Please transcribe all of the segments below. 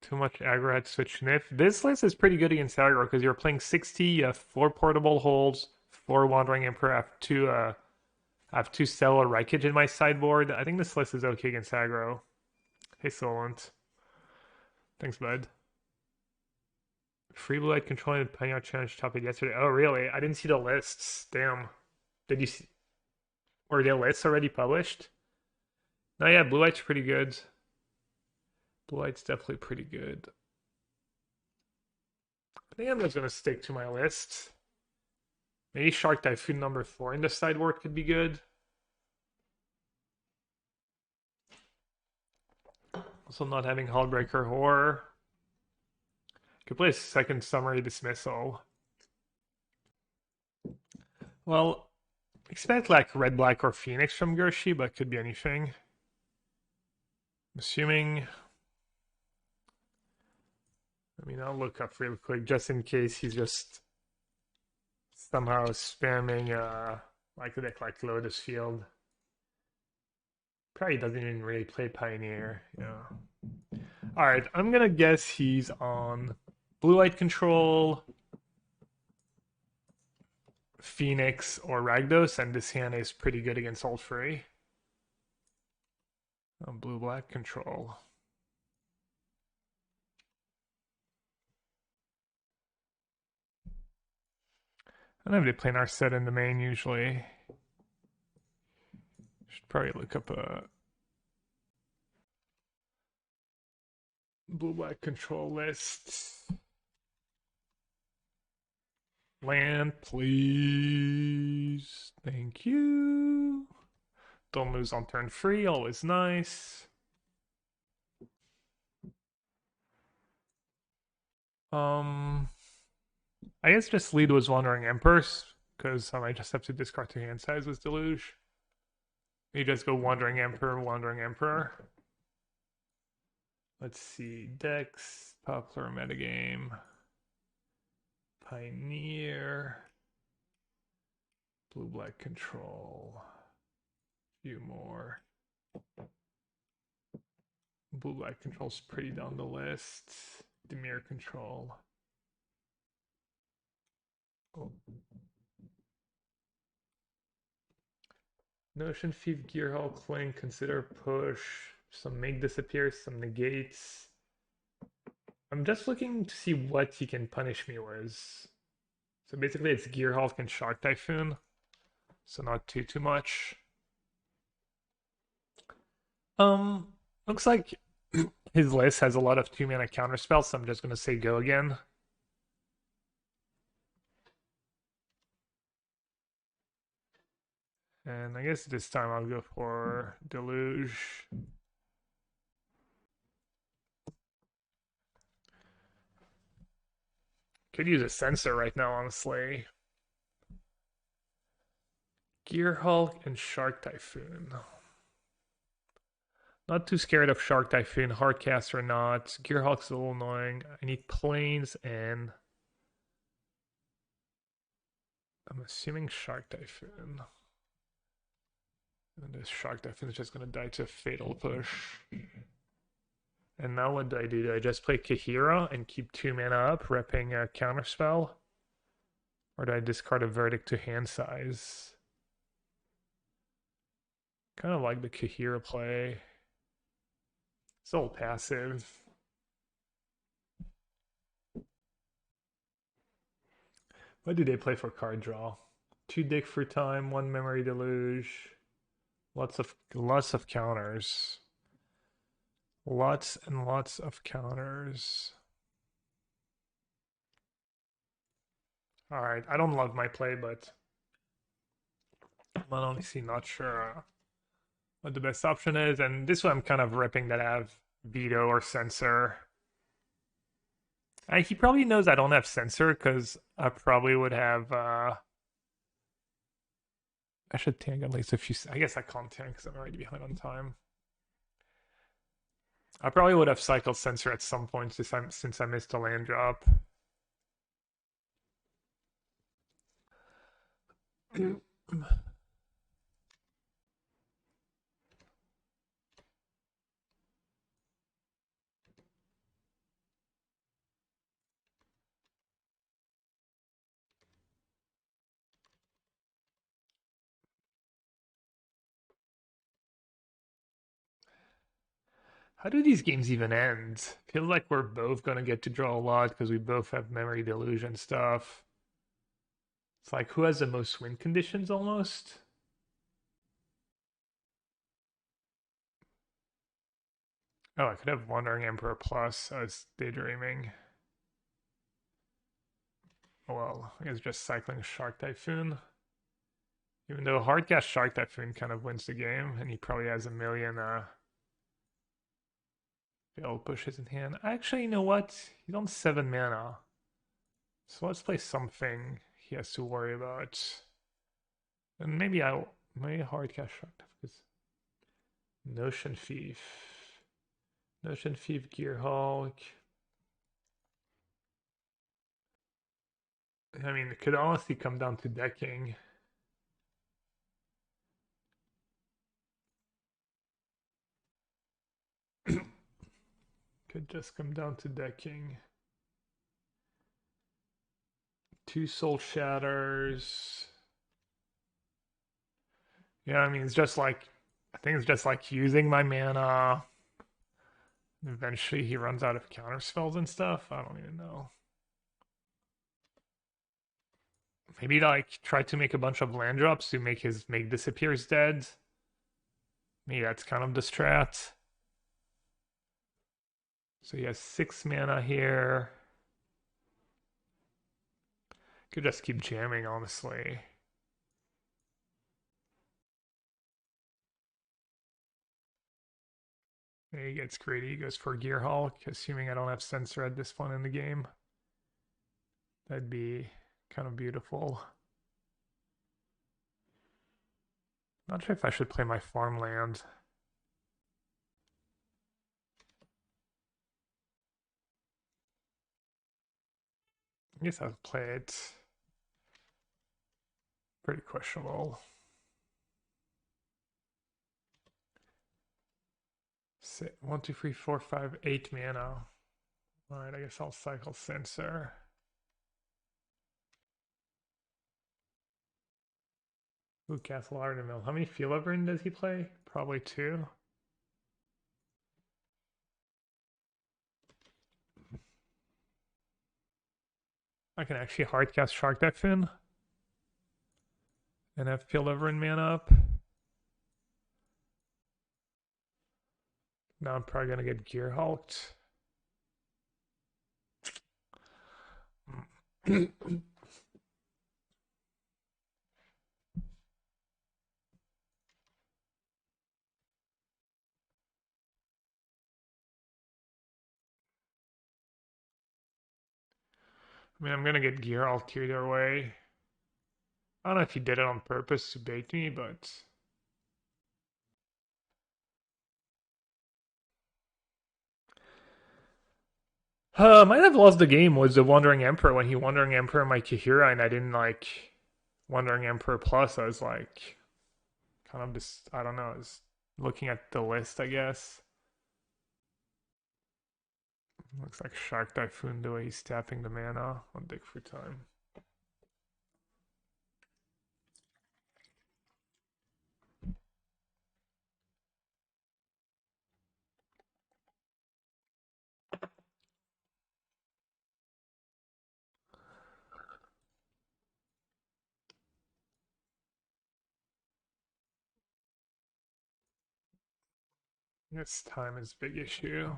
Too much aggro had to switch Nif. This list is pretty good against aggro because you're playing 60, you have 4 portable holes, 4 Wandering Emperor, I have 2 Stellar Wreckage in my sideboard. I think this list is okay against aggro. Hey Solent. Thanks, bud. Free Blue Light controlling the Pioneer Challenge topic yesterday. Oh really? I didn't see the lists. Damn. Did you see, were the lists already published? No, yeah, Blue Light's pretty good. Blue Light's definitely pretty good. I think I'm just gonna stick to my list. Maybe Shark Typhoon number 4 in the sideboard could be good. Also not having Hullbreaker Horror. Could play a second Summary Dismissal. Well, expect like Red, Black, or Phoenix from Gershi, but could be anything. I'm assuming... I mean, I'll look up real quick just in case he's just somehow spamming like a deck like Lotus Field. Probably doesn't even really play Pioneer. Yeah. Alright, I'm gonna guess he's on Blue Light Control, Phoenix, or Ragdos, and this hand is pretty good against Alt Free. Blue Black Control. I don't have the planar set in the main usually. Should probably look up a Blue Black Control list. Land, please. Thank you. Don't lose on turn 3, always nice. I guess just lead was Wandering Emperors, because I might just have to discard 2 hand size with Deluge. You just go Wandering Emperor, Wandering Emperor. Let's see, Dex, popular metagame, Pioneer, Blue Black Control, few more. Blue Black Control's pretty down the list. Demir Control. Oh. Notion Thief, Gearhulk, Cling, Consider Push, some Make Disappear, some Negates. I'm just looking to see what he can punish me with. So basically it's Gearhulk and Shark Typhoon. So not too much. Looks like his list has a lot of 2-mana counter spells, so I'm just gonna say go again. And I guess this time I'll go for Deluge. Could use a sensor right now, honestly. Gearhulk and Shark Typhoon. Not too scared of Shark Typhoon, Hardcast or not. Gearhulk's a little annoying. I need Plains and... I'm assuming Shark Typhoon. And this Shark Typhoon is just gonna die to a Fatal Push. And now what do? Do I just play Kahira and keep 2 mana up, repping a counterspell? Or do I discard a Verdict to hand size? Kind of like the Kahira play. It's all passive. What do they play for card draw? 2 Dig for time, 1 Memory Deluge. Lots of counters. Lots and lots of counters. Alright, I don't love my play, but I'm honestly not sure what the best option is. And this one I'm kind of ripping that I have Veto or Censor. He probably knows I don't have Censor because I probably would have... I should tank at least a few... I guess I can't tank because I'm already behind on time. I probably would have cycled Censor at some point since I missed a land drop. How do these games even end? Feels like we're both gonna get to draw a lot because we both have memory delusion stuff. It's like who has the most win conditions almost? Oh, I could have Wandering Emperor plus. I was daydreaming. Oh well, I guess just cycling Shark Typhoon. Even though Hardcast Shark Typhoon kind of wins the game, and he probably has a million failed pushes in hand. Actually, you know what? He's on 7 mana. So let's play something he has to worry about. And maybe maybe Hardcast Shark Typhoon. Because Notion Thief. Notion Thief, Gearhulk. I mean, it could honestly come down to decking. Could just come down to decking. 2 Soul Shatters. Yeah, I mean, it's just like, I think it's just like using my mana. Eventually he runs out of counter spells and stuff. I don't even know. Maybe like try to make a bunch of land drops to make his make disappears dead. Maybe that's kind of the strat. So he has 6 mana here. Could just keep jamming, honestly. He gets greedy. He goes for Gearhulk, assuming I don't have Censor at this point in the game. That'd be kind of beautiful. Not sure if I should play my farmland. I guess I'll play it. Pretty questionable. Six, 1, 2, 3, 4, 5, 8 mana. Alright, I guess I'll cycle Censor. Ooh, Castle Ardenville. How many Field does he play? Probably 2. I can actually hardcast Shark Typhoon and have Field mana up. Now I'm probably gonna get Gear Hulked. I mean, I'm gonna get Gear Hulked either way. I don't know if he did it on purpose to bait me, but might have lost the game was the Wandering Emperor when he Wandering Emperor my Kahira and I didn't like Wandering Emperor Plus. I was like kind of just I don't know, I was looking at the list, I guess. Looks like Shark Typhoon the way he's tapping the mana on Dig for Time. I guess time is a big issue.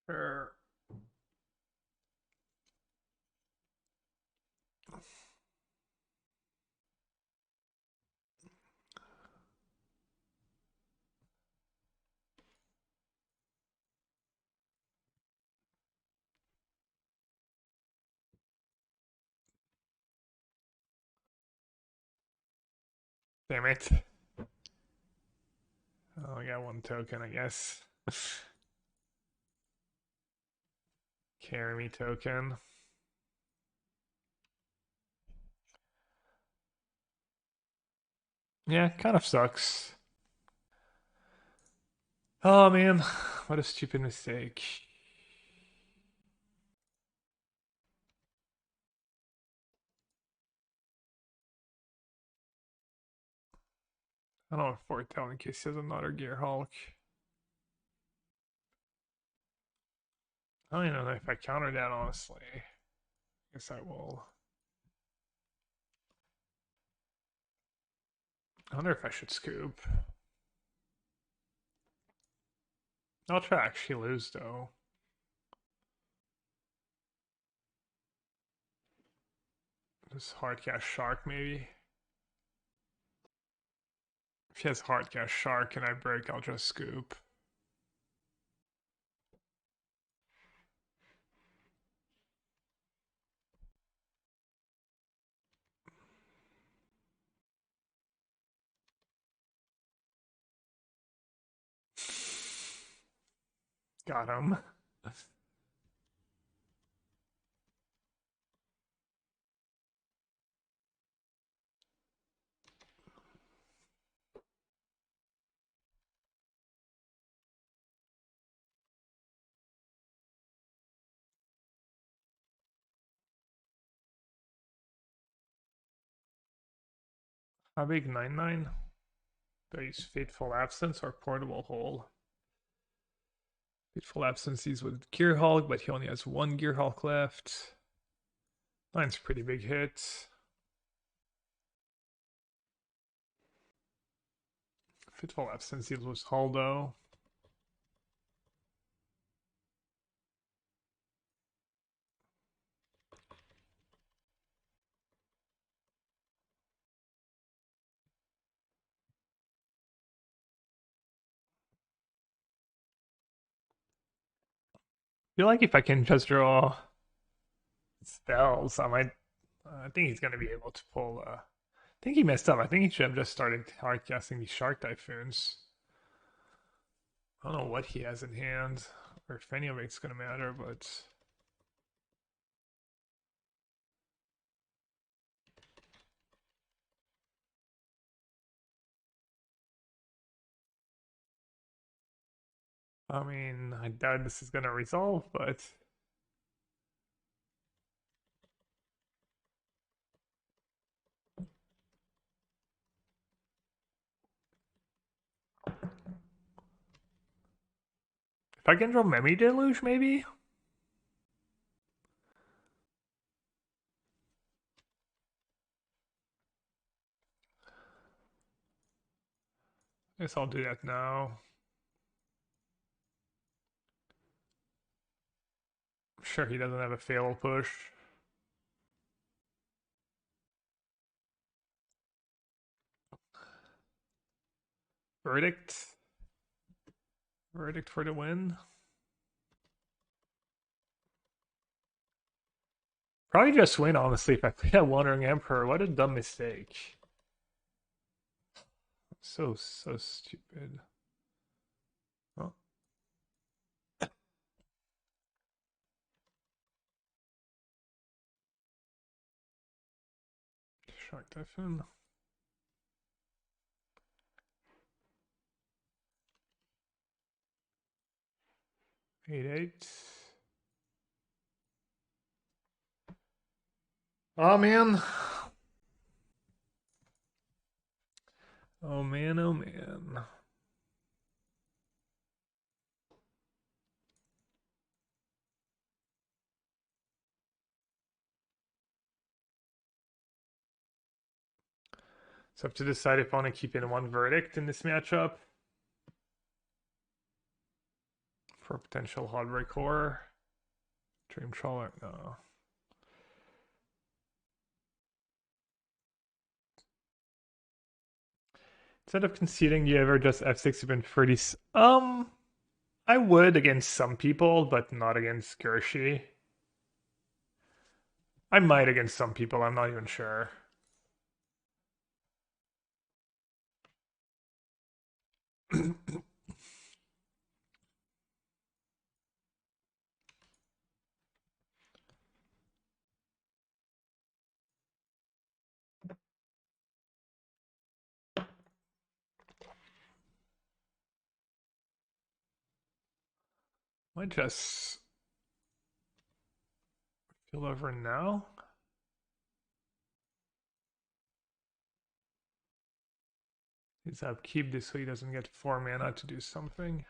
Sure. Damn it. Oh, I got 1 token, I guess. Carry me token. Yeah, kind of sucks. Oh man, what a stupid mistake. I don't have foretell in case he has another Gear Hulk. I don't even know if I counter that, honestly. Guess I will. I wonder if I should scoop. I'll try to actually lose, though. Just hard cast Shark, maybe. If he has hard cast Shark and I break, I'll just scoop. Got him. How big 9/9? Do I use Fateful Absence or Portable Hole? Fateful Absence he's with Gear Hulk, but he only has one Gear Hulk left. 9's a pretty big hit. Fateful Absence deals with Hull, though. I feel like if I can just draw spells, I might. I think he's gonna be able to pull. I think he messed up. I think he should have just started hard casting these Shark Typhoons. I don't know what he has in hand, or if any of it's gonna matter, but I mean, I doubt this is gonna resolve, but if I can draw Memi Deluge, maybe? I guess I'll do that now. I'm sure he doesn't have a fatal push. Verdict. Verdict for the win. Probably just win, honestly, if I played that Wandering Emperor. What a dumb mistake. So stupid. Oh. Shark Typhoon. 8/8. Oh man. Oh man, oh man. So I have to decide if I want to keep in one verdict in this matchup for potential Heartbreak Horror. Dream Trawler, no. Instead of conceding, you ever just F6 even 30. I would against some people, but not against Gershi. I might against some people, I'm not even sure. Might just feel over now. His upkeep this way he doesn't get 4 mana to do something.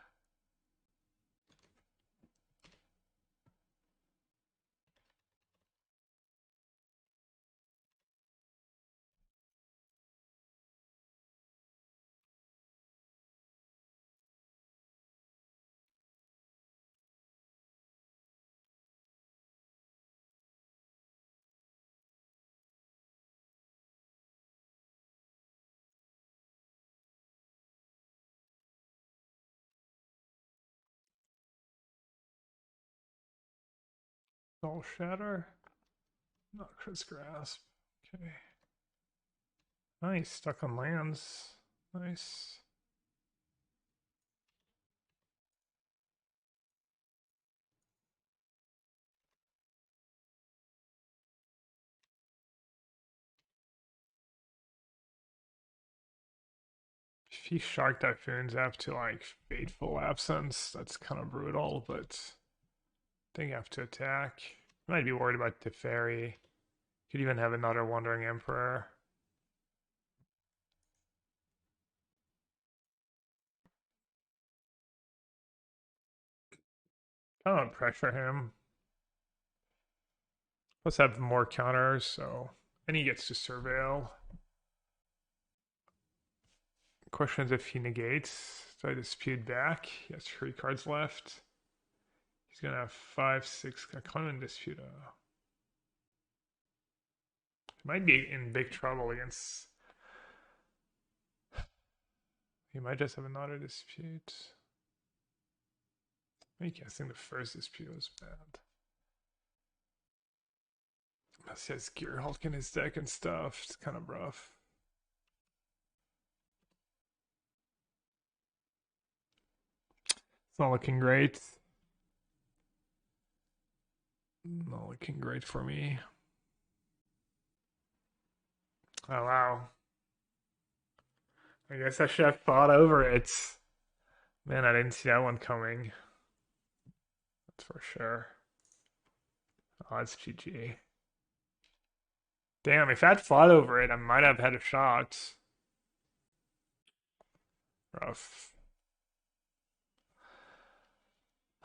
Soul Shatter. Not Chris Grasp. Okay. Nice. Stuck on lands. Nice. If he Shark Typhoons after like Fateful Absence, that's kind of brutal, but I think I have to attack. Might be worried about Teferi. Could even have another Wandering Emperor. I don't pressure him. Plus have more counters, so and he gets to surveil. Question is if he negates. So I dispute back. He has 3 cards left. He's gonna have 5, 6. I can't even dispute. He might be in big trouble against. He might just have another dispute. I'm guessing the first dispute was bad. Unless he has Gear Hulk in his deck and stuff. It's kind of rough. It's not looking great. Not looking great for me. Oh, wow. I guess I should have fought over it. Man, I didn't see that one coming. That's for sure. Oh, it's GG. Damn, if I'd fought over it, I might have had a shot. Rough.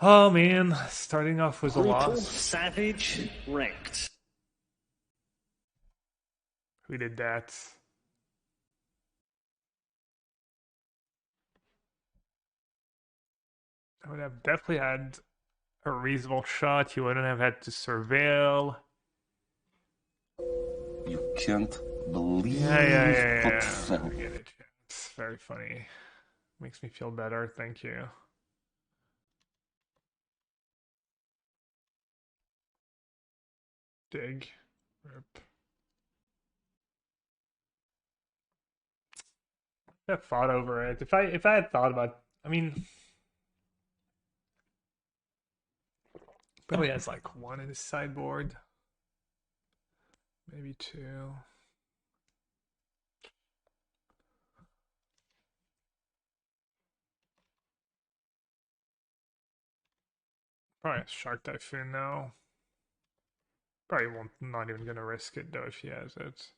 Oh man, starting off was a loss. Savage wrecked. Who did that? I would have definitely had a reasonable shot. You wouldn't have had to surveil. You can't believe Yeah. what I fell. get it. It's very funny. Makes me feel better. Thank you. Dig. Rip. I fought over it. If I had thought about, I mean, probably has like 1 in his sideboard, maybe 2. Probably has Shark Typhoon now. Probably won't. Not even gonna risk it though if he has it.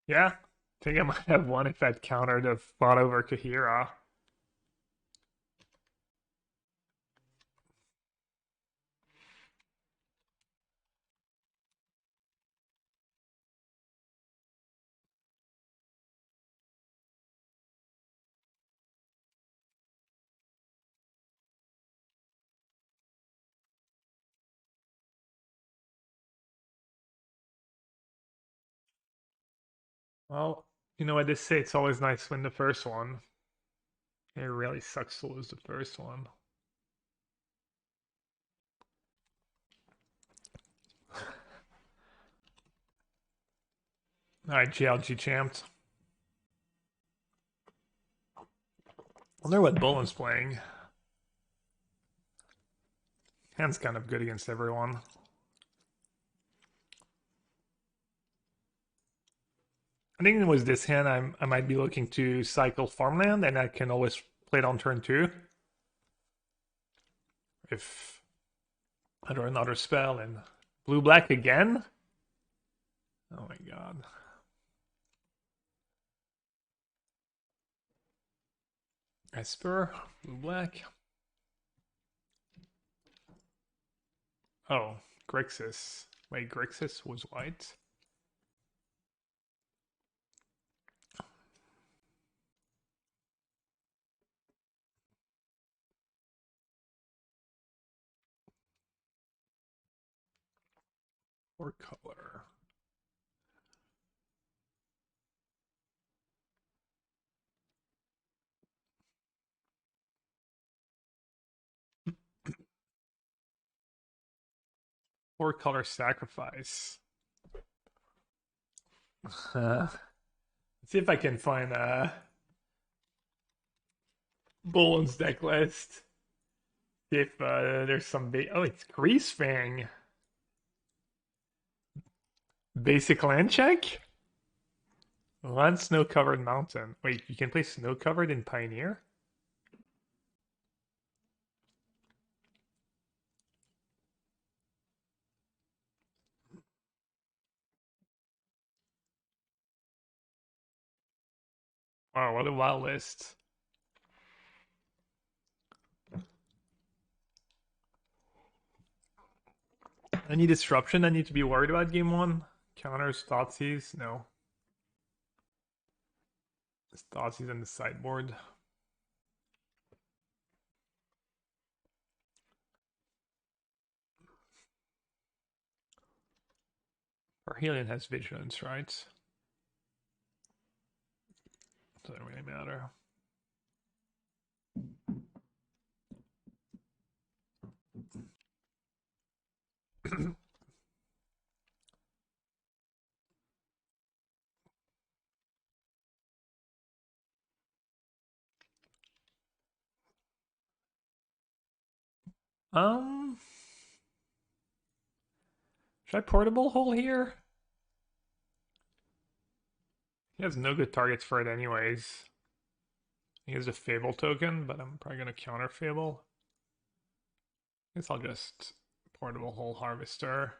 Yeah, I think I might have won if I'd countered a fought over Kahira. Well, you know what they say, it's always nice to win the first one. It really sucks to lose the first one. Alright, GLG champed. Wonder what Bullen's playing. Hand's kind of good against everyone. I think it was this hand I might be looking to cycle farmland, and I can always play it on turn 2 if I draw another spell. And blue black again. Oh my god. Esper, blue black. Oh, Grixis. Wait, Grixis was white. Or color. Or color sacrifice. Let's see if I can find Bolin's deck list. See if there's some oh, it's Grease Fang. Basic land check? One snow covered mountain. Wait, you can play snow covered in Pioneer? Wow, what a wild list. Any disruption I need to be worried about game 1? Counters, Thoughtseize? No. Thoughtseize on the sideboard. Parhelion has Vigilance, right? Doesn't really matter. Um, should I portable hole here? He has no good targets for it anyways. He has a Fable token, but I'm probably gonna counter Fable. Guess I'll just portable hole Harvester.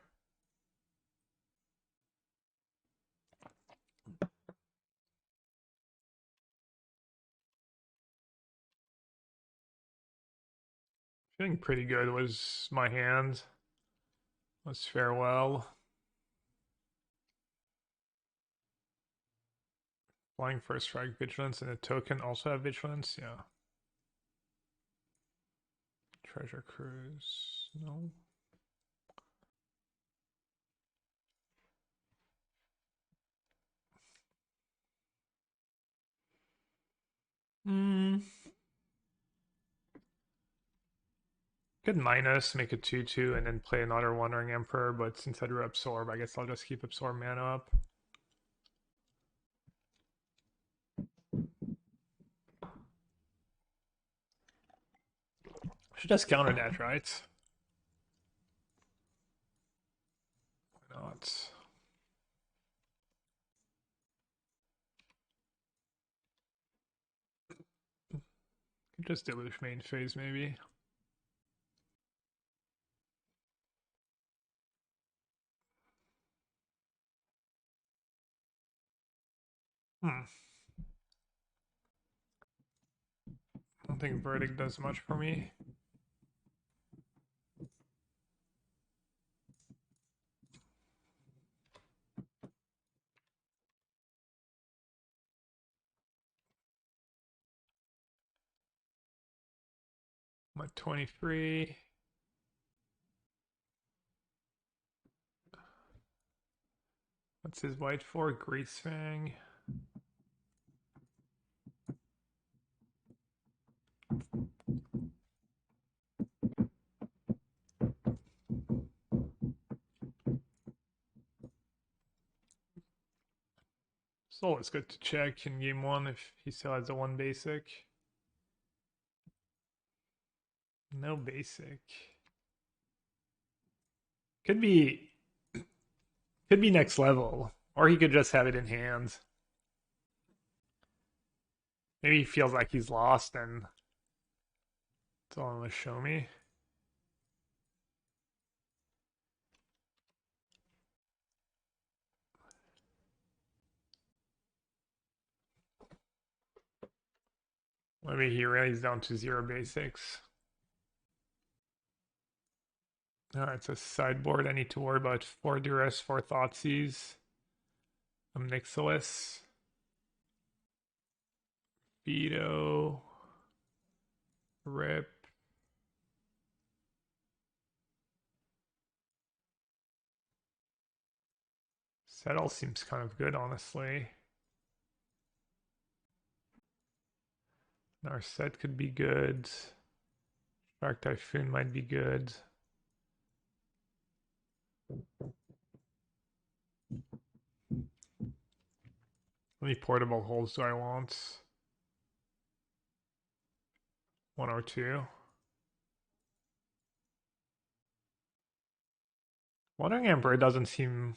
Feeling pretty good was my hand. Was Farewell. Flying First Strike, Vigilance, and a token also have Vigilance? Yeah. Treasure Cruise. No. Hmm. Could minus, make a 2/2, and then play another Wandering Emperor, but since I drew Absorb, I guess I'll just keep Absorb mana up. Should just counter that, right? Why not? Could just Deluge main phase, maybe. Hmm. I don't think Verdict does much for me. I'm at 23. What's his white for? Grease Fang. It's always good to check in game 1 if he still has a 1 basic. No basic. Could be next level. Or he could just have it in hand. Maybe he feels like he's lost and that's all he wants to show me. Maybe he really is down to 0 basics. Alright, so sideboard. I need to worry about 4 Duress, 4 Thoughtseize. I'm Nixilis. Veto. Rip. Settle seems kind of good, honestly. Narset could be good. Shark Typhoon might be good. How many portable holes do I want? 1 or 2. Wandering Emperor doesn't seem...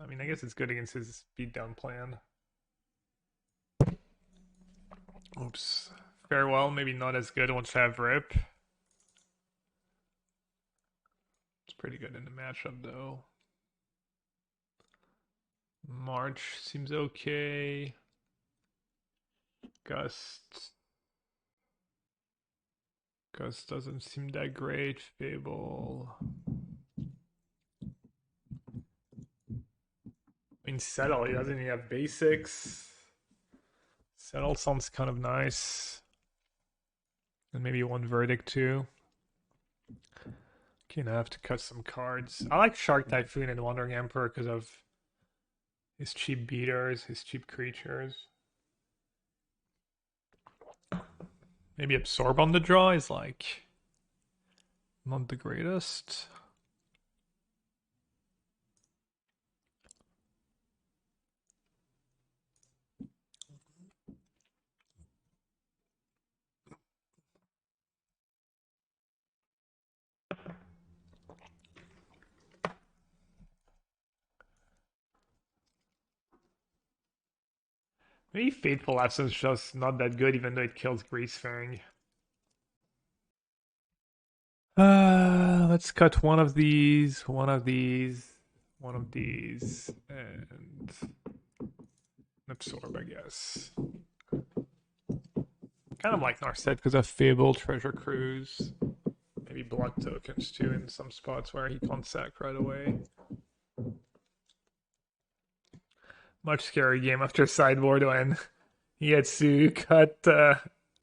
I mean, I guess it's good against his beatdown plan. Oops. Farewell, maybe not as good once I have Rip. It's pretty good in the matchup, though. March seems okay. Gust. Gust doesn't seem that great. Fable. I mean, Settle, he doesn't even have basics. Settle sounds kind of nice. And maybe 1 Verdict too. Okay, now I have to cut some cards. I like Shark Typhoon and Wandering Emperor because of his cheap beaters, his cheap creatures. Maybe Absorb on the draw is like not the greatest. Maybe Fateful Absence just not that good even though it kills Greasefang. Let's cut one of these, one of these, one of these, and Absorb, I guess. Kind of like Narset because of Fable, Treasure Cruise, maybe Blood Tokens too in some spots where he can't sack right away. Much scary game after sideboard when he had to cut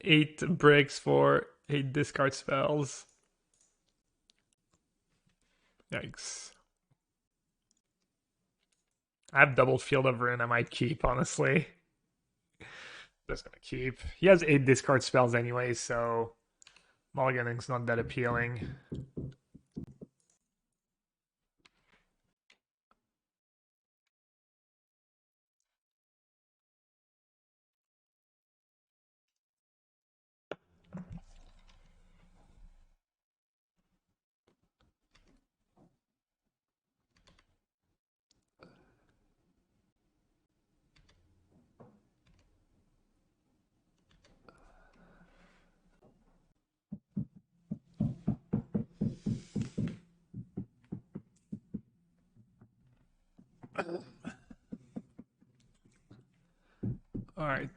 8 bricks for 8 discard spells. Yikes. I have double Field of Ruin I might keep, honestly. Just gonna keep. He has 8 discard spells anyway, so mulliganing's not that appealing. Alright.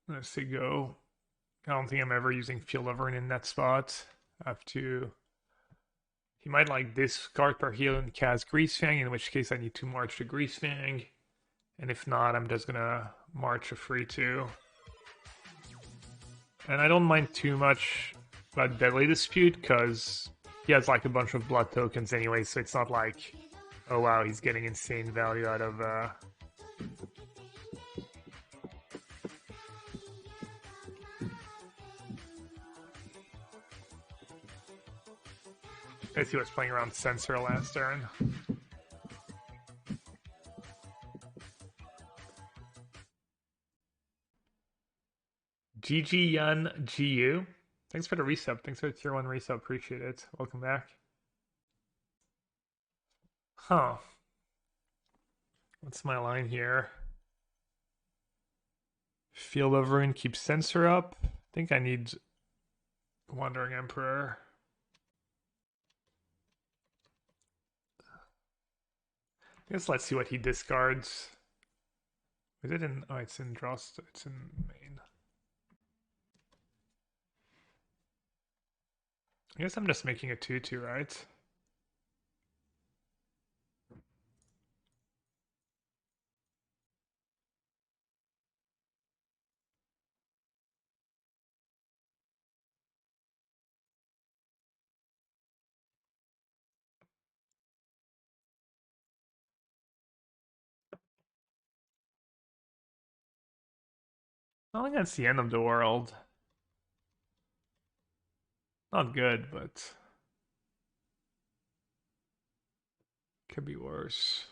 Let's see, go. I don't think I'm ever using Field of Ruin in that spot. I have to... He might like discard per heal and cast Greasefang, in which case I need to march to Greasefang. And if not, I'm just gonna march a free 2. And I don't mind too much about Deadly Dispute, because he has like a bunch of blood tokens anyway, so it's not like, oh wow, he's getting insane value out of I guess he was playing around Censor last turn. GG Yun GU. Thanks for the resub. Thanks for the tier 1 resub. Appreciate it. Welcome back. Huh. What's my line here? Field of Ruin keeps Censor up. I think I need Wandering Emperor. I guess let's see what he discards. Is it in? Oh, it's in draw. It's in main. I guess I'm just making a 2/2, right? I don't think that's the end of the world. Not good, but could be worse.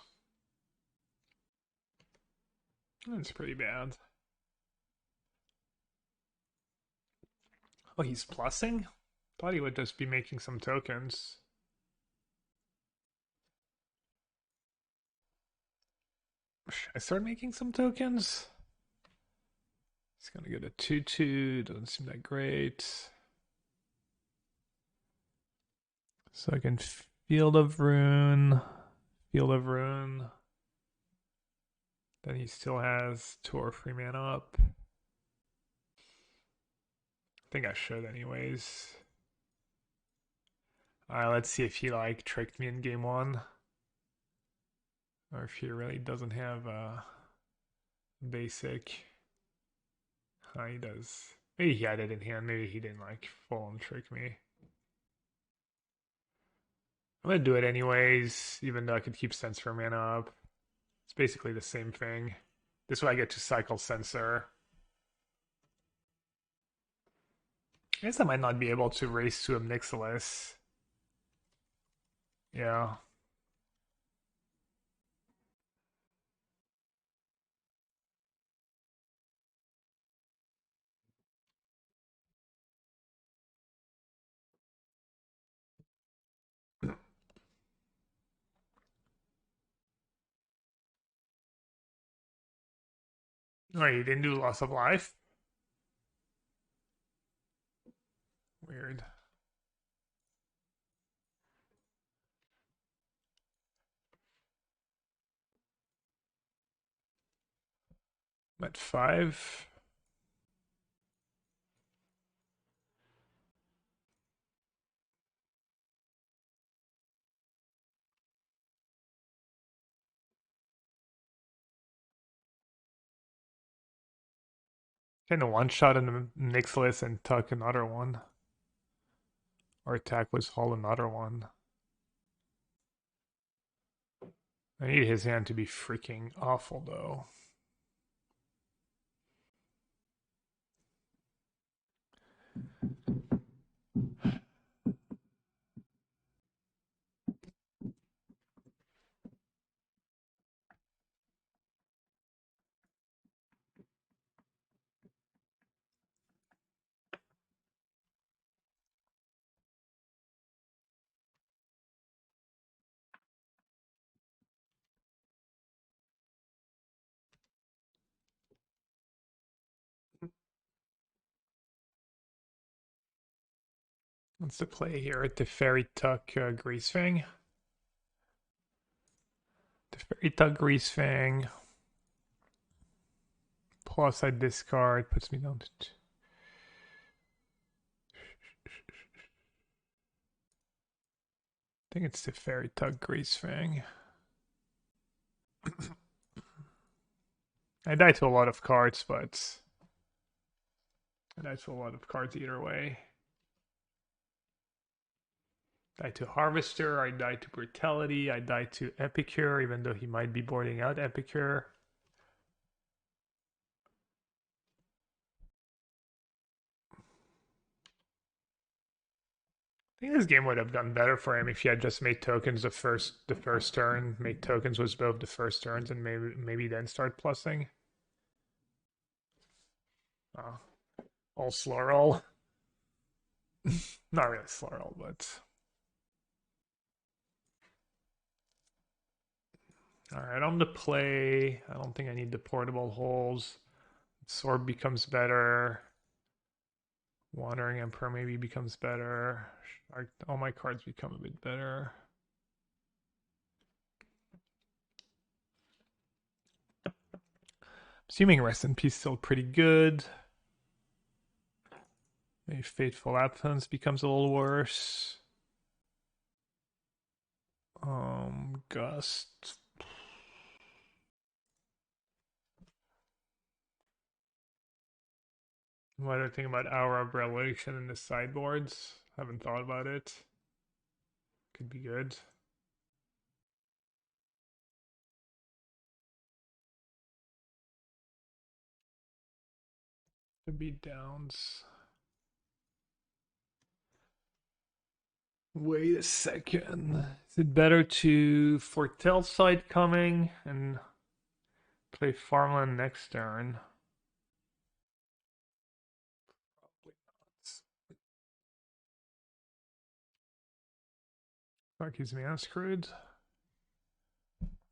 That's pretty bad. Oh, he's plussing? Thought he would just be making some tokens. Should I start making some tokens? He's gonna get a 2/2. Doesn't seem that great. So I can Field of Ruin. Field of Ruin. Then he still has 2 or 3 mana up. I think I should anyways. Alright, let's see if he like tricked me in game 1. Or if he really doesn't have a basic. He does. Maybe he had it in hand. Maybe he didn't like full on trick me. I'm gonna do it anyways, even though I could keep Censor mana up. It's basically the same thing. This way I get to cycle Censor. I guess I might not be able to race to a Mixilus. Yeah. Wait, you didn't do Loss of Life? Weird. I'm at 5. Kind of one shot in the Mixilus and tuck another one. Or attack was haul another one. I need his hand to be freaking awful though. What's the play here? Teferi Tuck Greasefang. Teferi Tuck Greasefang. Plus I discard, puts me down to 2. I think it's Teferi Tuck Greasefang. I die to a lot of cards, but I die to a lot of cards either way. Die to Harvester, I die to Brutality, I die to Epicure, even though he might be boarding out Epicure. I think this game would have done better for him if he had just made tokens the first turn, make tokens with both the first turns, and maybe then start plussing. All slow roll. Not really slow roll, but all right, on the play. I don't think I need the portable holes. Sword becomes better. Wandering Emperor maybe becomes better. All my cards become a bit better. Assuming Rest in Peace still pretty good. Maybe Fateful Absence becomes a little worse. Gust. What do I think about Hour of Revelation in the sideboards? Haven't thought about it. Could be good. Could be downs. Wait a second. Is it better to foretell side coming and play farmland next turn? Probably not. Fuck, he's man screwed.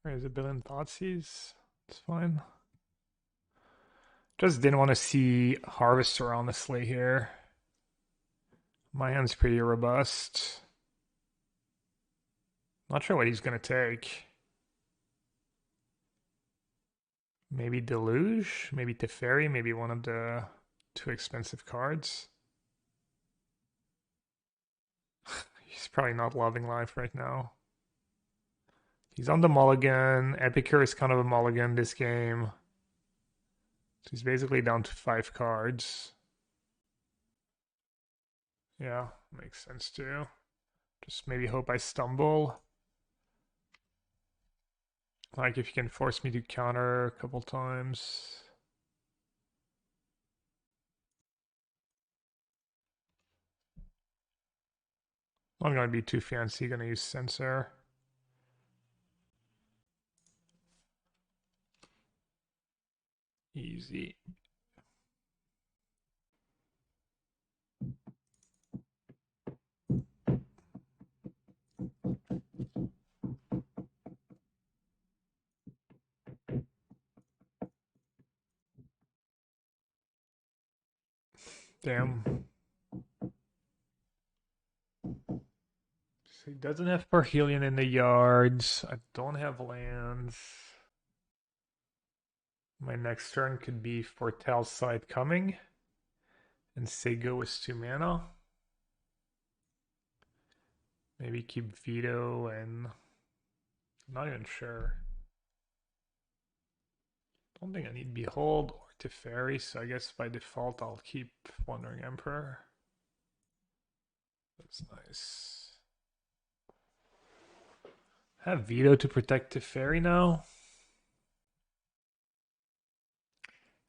There's a billion Thoughtseize. It's fine. Just didn't want to see Harvester honestly here. My hand's pretty robust. Not sure what he's gonna take. Maybe Deluge, maybe Teferi, maybe one of the too expensive cards. He's probably not loving life right now. He's on the mulligan. Epicure is kind of a mulligan this game. So he's basically down to 5 cards. Yeah, makes sense too. Just maybe hope I stumble. Like if you can force me to counter a couple times. I'm gonna be too fancy, gonna use Censor. Easy. Damn. So he doesn't have Parhelion in the yards. I don't have lands. My next turn could be Foretell Side Coming. And Sego is 2 mana. Maybe keep Veto and... I'm not even sure. Don't think I need Behold or Teferi, so I guess by default I'll keep Wandering Emperor. That's nice. Have Veto to protect Teferi now?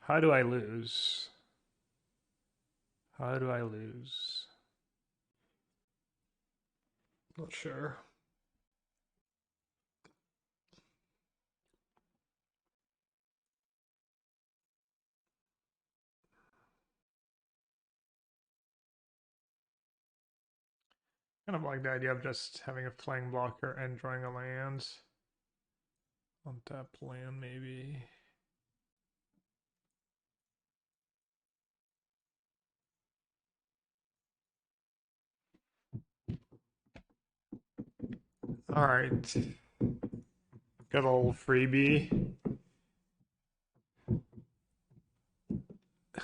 How do I lose? How do I lose? Not sure. Kind of like the idea of just having a flying blocker and drawing a land. Untap land, maybe. Alright. Got a little freebie.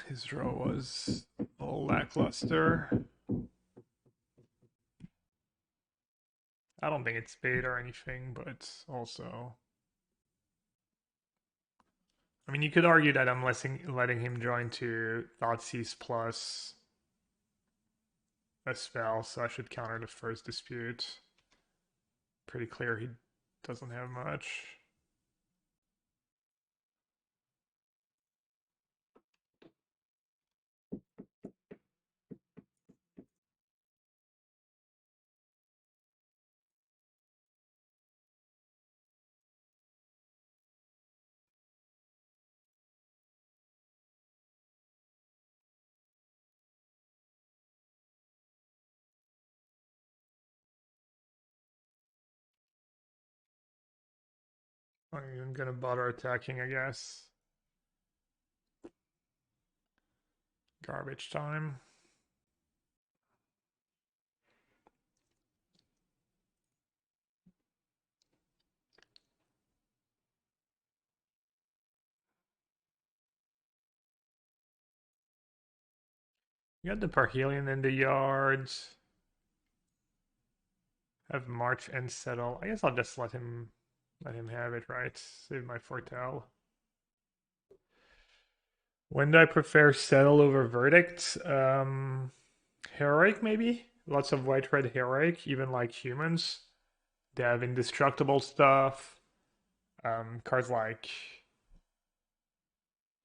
His draw was a little lackluster. I don't think it's bait or anything, but also... I mean, you could argue that I'm letting him draw into Thoughtseize plus a spell, so I should counter the first dispute. Pretty clear he doesn't have much. I'm even gonna bother attacking, I guess. Garbage time. You got the Parhelion in the yards. Have March and Settle. I guess I'll just let him have it, right? Save my Foretell. When do I prefer Settle over Verdict? Heroic, maybe? Lots of white-red Heroic, even like humans. They have indestructible stuff. Cards like...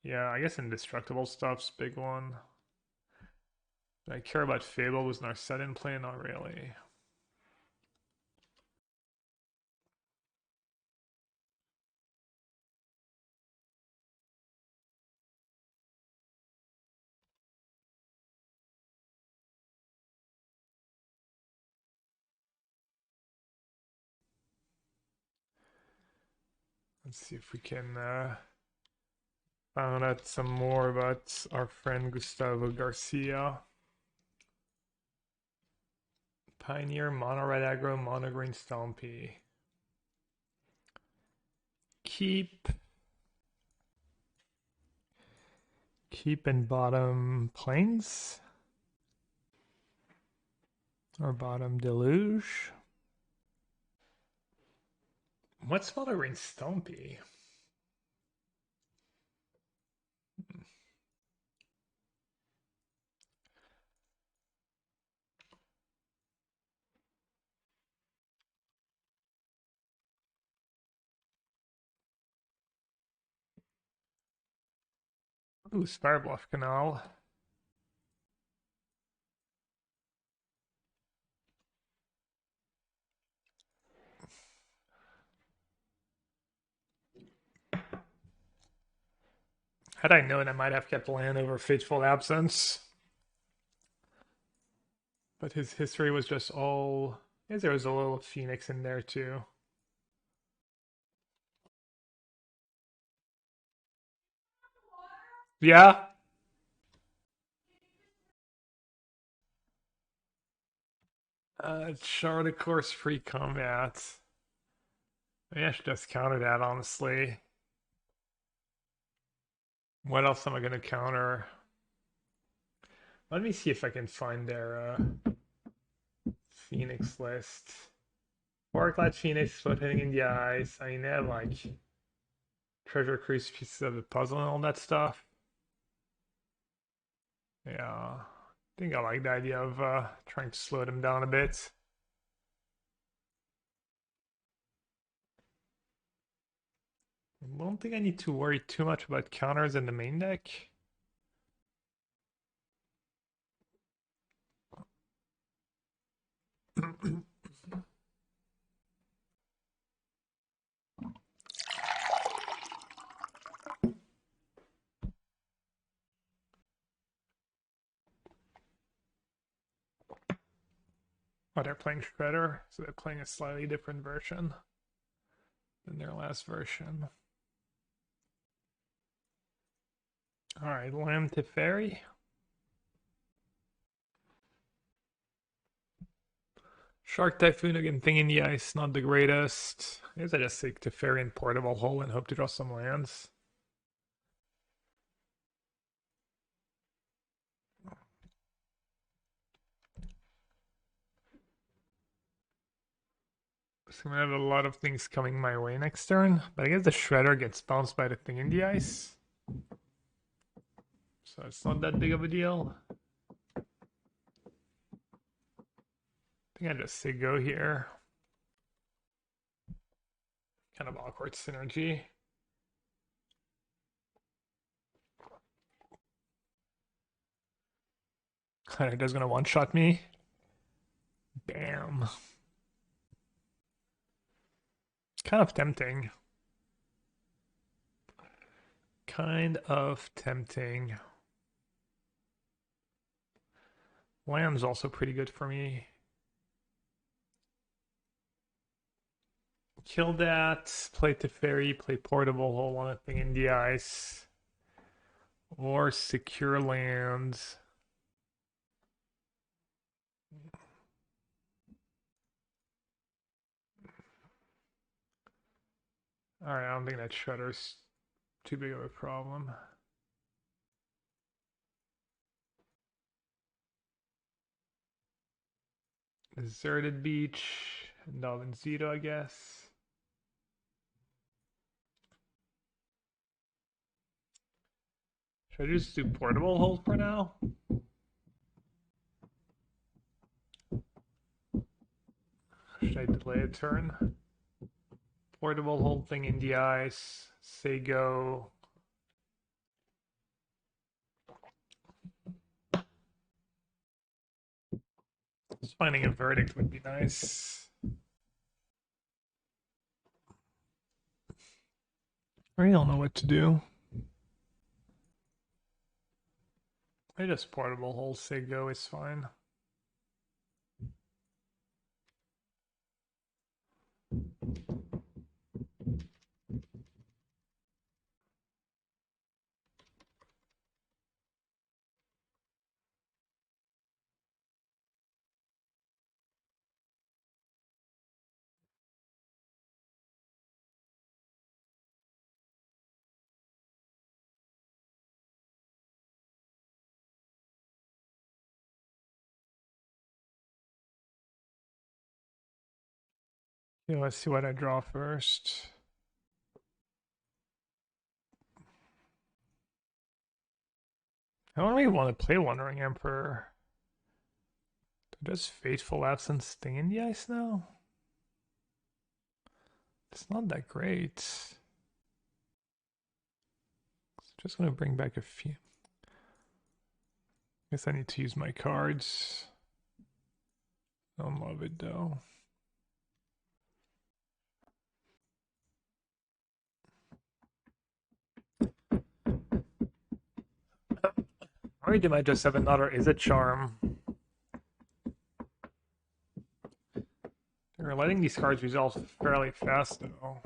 Yeah, I guess indestructible stuff's big one. Do I care about Fable with Narset in play? Not really. Let's see if we can find out some more about our friend Gustavo Garcia. Pioneer, mono red aggro, mono green Stompy. Keep in bottom plains. Or bottom deluge. What's mono green Stompy? Ooh, Spire Canal. Had I known, I might have kept land over Fateful Absence. But his history was just all... I guess there was a little Phoenix in there too. Yeah? Chart of course free combat. Maybe I should just counter that, honestly. What else am I going to counter? Let me see if I can find their Phoenix list. Forklight Phoenix, split hitting in the eyes. I mean, they have like treasure cruise pieces of the puzzle and all that stuff. Yeah, I think I like the idea of trying to slow them down a bit. I don't think I need to worry too much about counters in the main deck. Oh, they're playing Shredder, so they're playing a slightly different version than their last version. Alright, Lamb to Fairy. Shark Typhoon again, Thing in the Ice, not the greatest. I guess I just take Teferi and Portable Hole and hope to draw some lands. So I'm gonna have a lot of things coming my way next turn, but I guess the Shredder gets bounced by the Thing in the Ice. So it's not that big of a deal. I think I just say go here. Kind of awkward synergy. It does gonna one-shot me. Damn. Kind of tempting. Kind of tempting. Land's also pretty good for me. Kill that. Play Teferi. Play Portable Hole on a Thing in the Ice. or secure lands. Alright, I don't think that Shredder's too big of a problem. Deserted Beach, Null Zito, I guess. Should I just do portable hold for now? Should I delay a turn? Portable hold thing in the ice. Say go. Just finding a verdict would be nice. I don't know what to do. I just portable hold say go is fine. Yeah, let's see what I draw first. I don't really want to play Wandering Emperor. Does Fateful Absence stay in the ice now? It's not that great. Just gonna bring back a few. Guess I need to use my cards. Don't love it though. Or they might just have another Is a Charm. They're letting these cards resolve fairly fast though.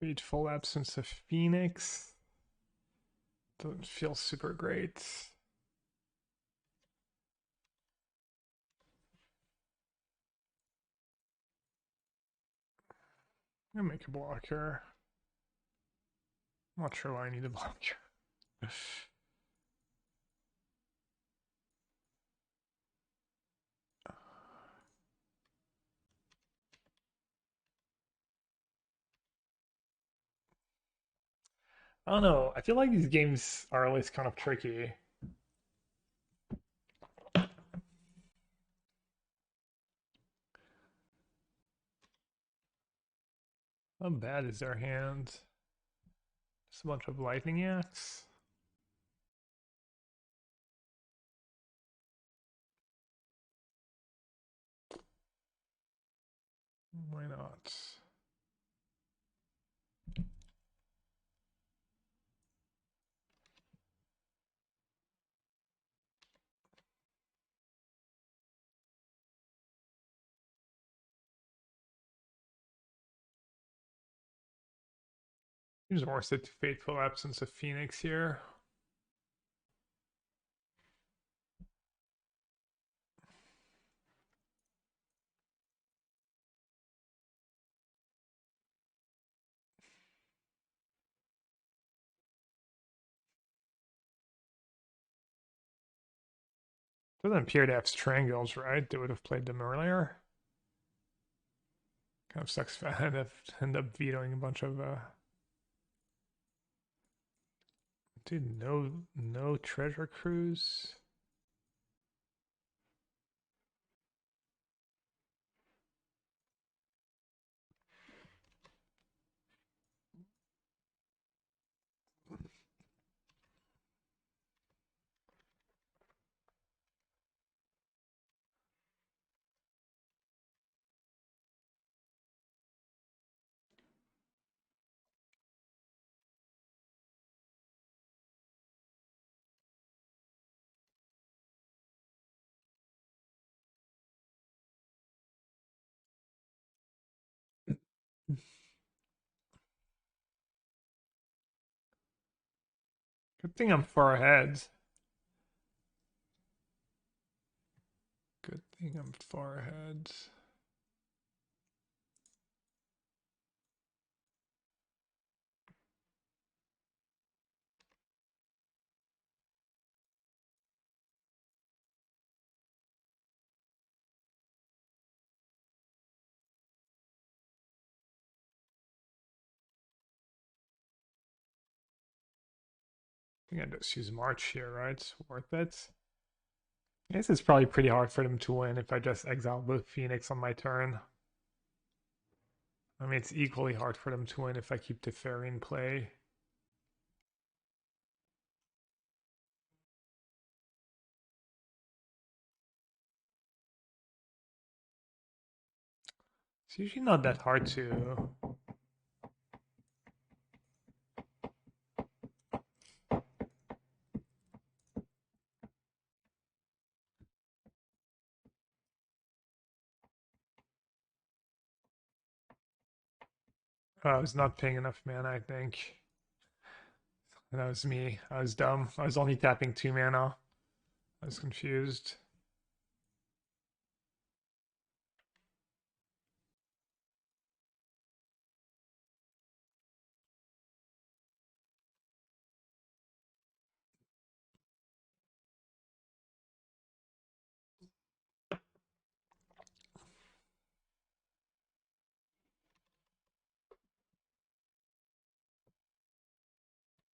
Fateful Absence of Phoenix. Doesn't feel super great. I'm gonna make a blocker. I'm not sure why I need a blocker. I don't know. I feel like these games are always kind of tricky. How bad is their hand? Just a bunch of lightning axe. Why not? Seems more set to Fateful Absence of Phoenix here. Doesn't appear to have strangles, right? They would have played them earlier. Kind of sucks if I end up vetoing a bunch of dude, no treasure cruise. Good thing I'm far ahead. Good thing I'm far ahead. I think I just use March here, right? Worth it. I guess it's probably pretty hard for them to win if I just exile both Phoenix on my turn. I mean, it's equally hard for them to win if I keep the Fairy in play. It's usually not that hard to. Oh, I was not paying enough mana, I think. That was me. I was dumb. I was only tapping 2 mana. I was confused.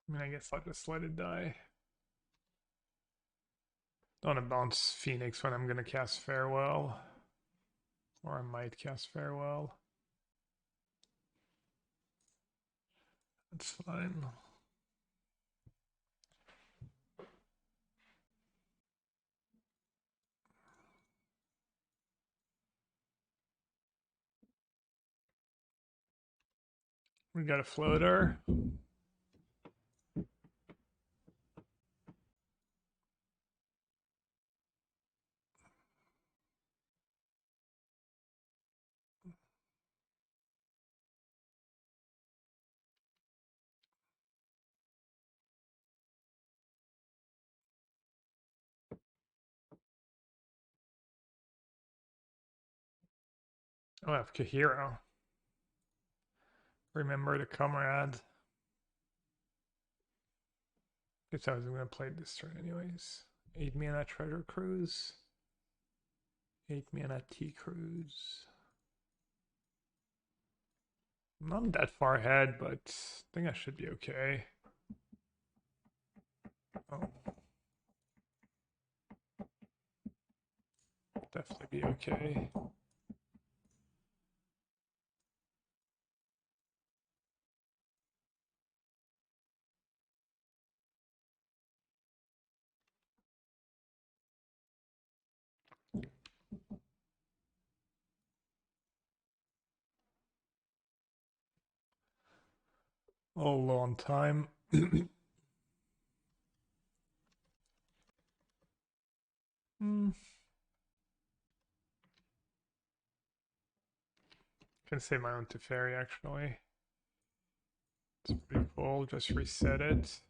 I mean, I guess I'll just let it die. Don't want to bounce Phoenix when I'm going to cast Farewell. Or I might cast Farewell. That's fine. We got a floater. Oh, I have Kahiro. Remember the comrade. Guess I was going to play this turn anyways. 8 mana Treasure Cruise. 8 mana T Cruise. I'm not that far ahead, but I think I should be okay. Oh. Definitely be okay. Oh, long time. Hmm. Can save my own Teferi actually. It's pretty cool. Just reset it.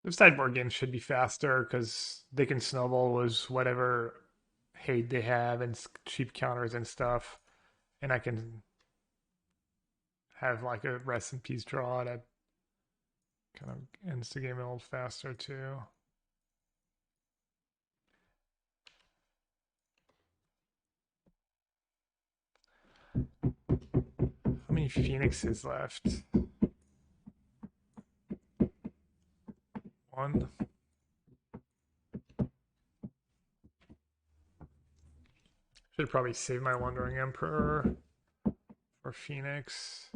The sideboard games should be faster because they can snowball with whatever hate they have and cheap counters and stuff. And I can have like a rest in peace draw that kind of ends the game a little faster too. How many Phoenixes left? One. Should probably save my Wandering Emperor for Phoenix.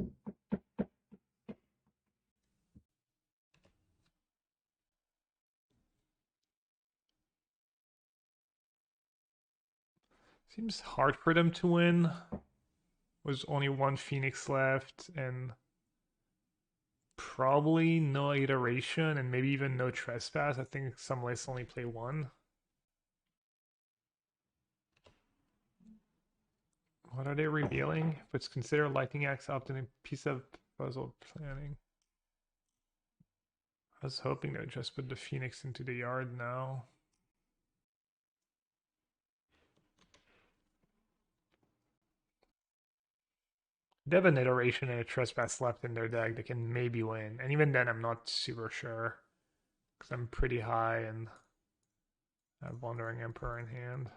Seems hard for them to win. Was only one Phoenix left, and probably no iteration, and maybe even no trespass. I think some lists only play one. What are they revealing? If it's considered lightning axe often a piece of puzzle planning. I was hoping they'd just put the Phoenix into the yard now. They have an iteration and a trespass left in their deck. They can maybe win. And even then, I'm not super sure. Because I'm pretty high and I have Wandering Emperor in hand.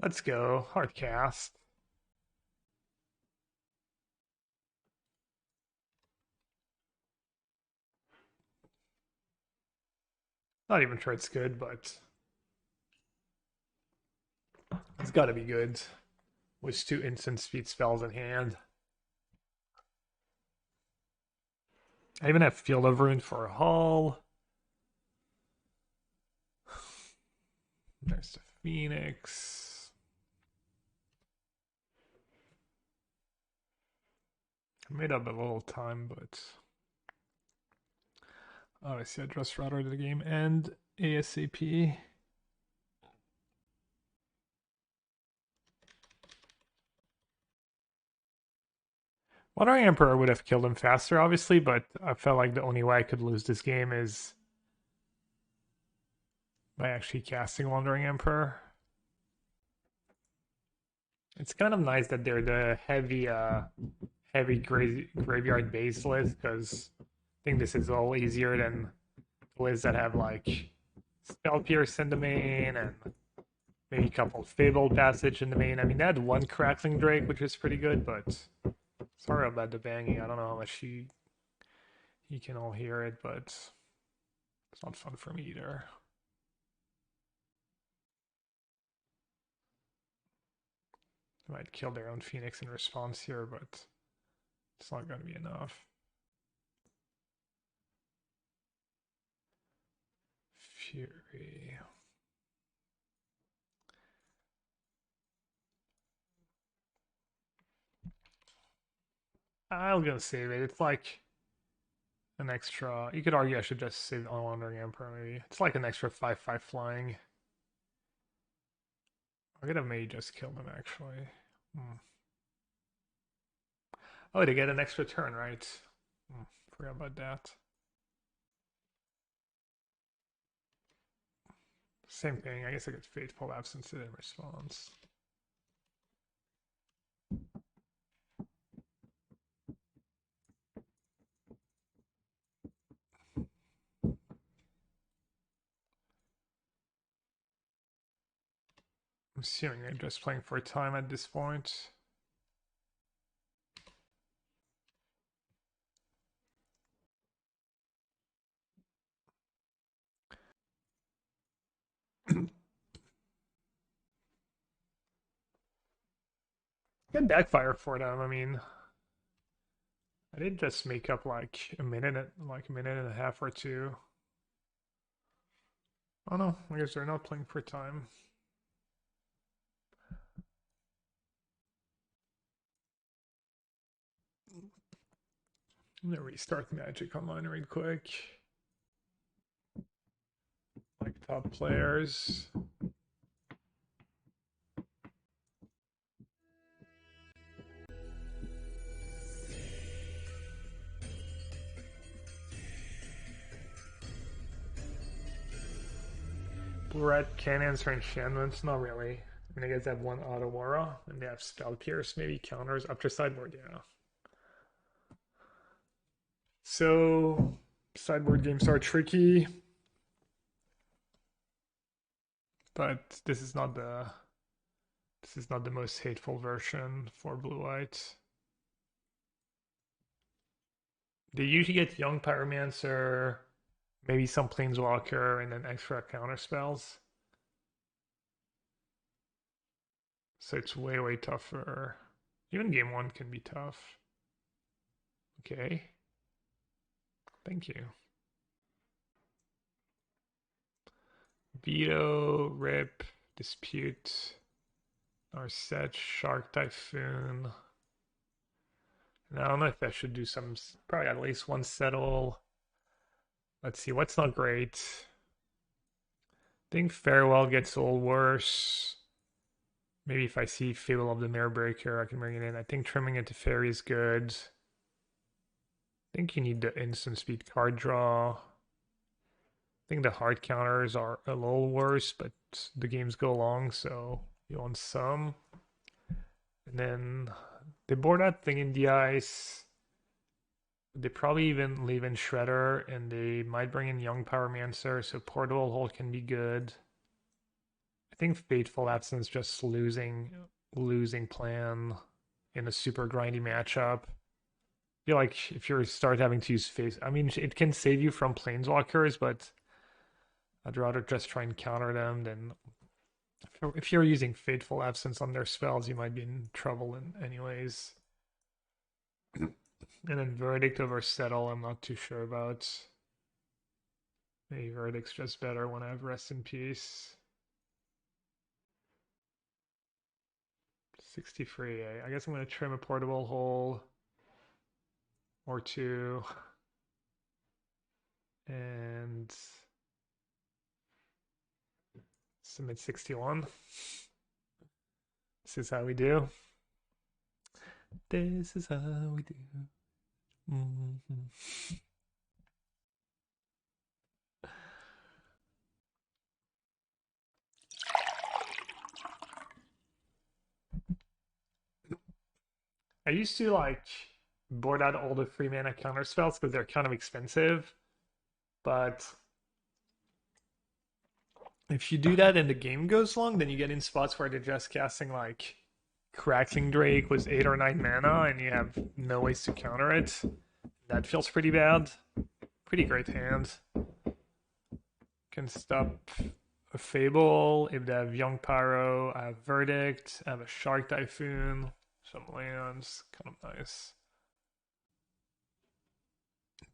Let's go. Hard cast. Not even sure it's good, but it's got to be good. With two instant speed spells in hand. I even have Field of Ruin for a haul. There's the Phoenix. I made up a little time, but obviously I'd just rather the game end ASAP. Wandering Emperor would have killed him faster, obviously, but I felt like the only way I could lose this game is by actually casting Wandering Emperor. It's kind of nice that they're the heavy graveyard base list, because I think this is all easier than lists that have like Spell Pierce in the main and maybe a couple Fabled Passage in the main. I mean, they had one Crackling Drake, which is pretty good, but sorry about the banging. I don't know how much you can all hear it, but it's not fun for me either. They might kill their own Phoenix in response here, but it's not going to be enough. Fury. I'm gonna save it. It's like an extra. You could argue I should just save on Wandering Emperor. Maybe it's like an extra 5/5 flying. I could have maybe just killed him actually. Oh, to get an extra turn, right? Forgot about that. Same thing. I guess I get Fateful Absence in response. I'm assuming they're just playing for time at this point. Good backfire for them. I mean, I did just make up like a minute and a half or two. Oh no, I guess they're not playing for time. I'm gonna restart Magic Online real quick. Like top players. Blue-red cannons for enchantments? Not really. I mean, I guess they have one auto aura, and they have spell pierce, maybe counters up to sideboard, yeah. So sideboard games are tricky, but this is not the most hateful version for blue-white. They usually get Young Pyromancer, maybe some Planeswalker, and then extra counter spells. So it's way, way tougher. Even game one can be tough. Okay. Thank you. Veto, Rip, Dispute, Narset, Shark Typhoon. And I don't know if I should do some, probably at least one settle. Let's see, what's not great? I think Farewell gets a little worse. Maybe if I see Fable of the Mirror Breaker, I can bring it in. I think trimming it to Fairy is good. I think you need the instant speed card draw. I think the hard counters are a little worse, but the games go long, so you want some. And then they board that thing in the ice. They probably even leave in Shredder, and they might bring in Young Pyromancer, so Portable Hold can be good. I think Fateful Absence just losing plan in a super grindy matchup. I feel like if you start having to use face, I mean, it can save you from planeswalkers, but I'd rather just try and counter them than if you're using Fateful Absence on their spells, you might be in trouble anyways. And then Verdict over Settle, I'm not too sure about. Maybe Verdict's just better when I have Rest in Peace. 63, I guess I'm going to trim a Portable Hole or two. And submit 61. This is how we do. This is how we do. I used to like board out all the 3-mana counter spells because they're kind of expensive. But if you do that and the game goes long, then you get in spots where they're just casting like Crackling Drake was 8 or 9 mana and you have no ways to counter it. That feels pretty bad. Pretty great hand. Can stop a Fable. If they have Young Pyro, I have Verdict, I have a Shark Typhoon, some lands, kind of nice.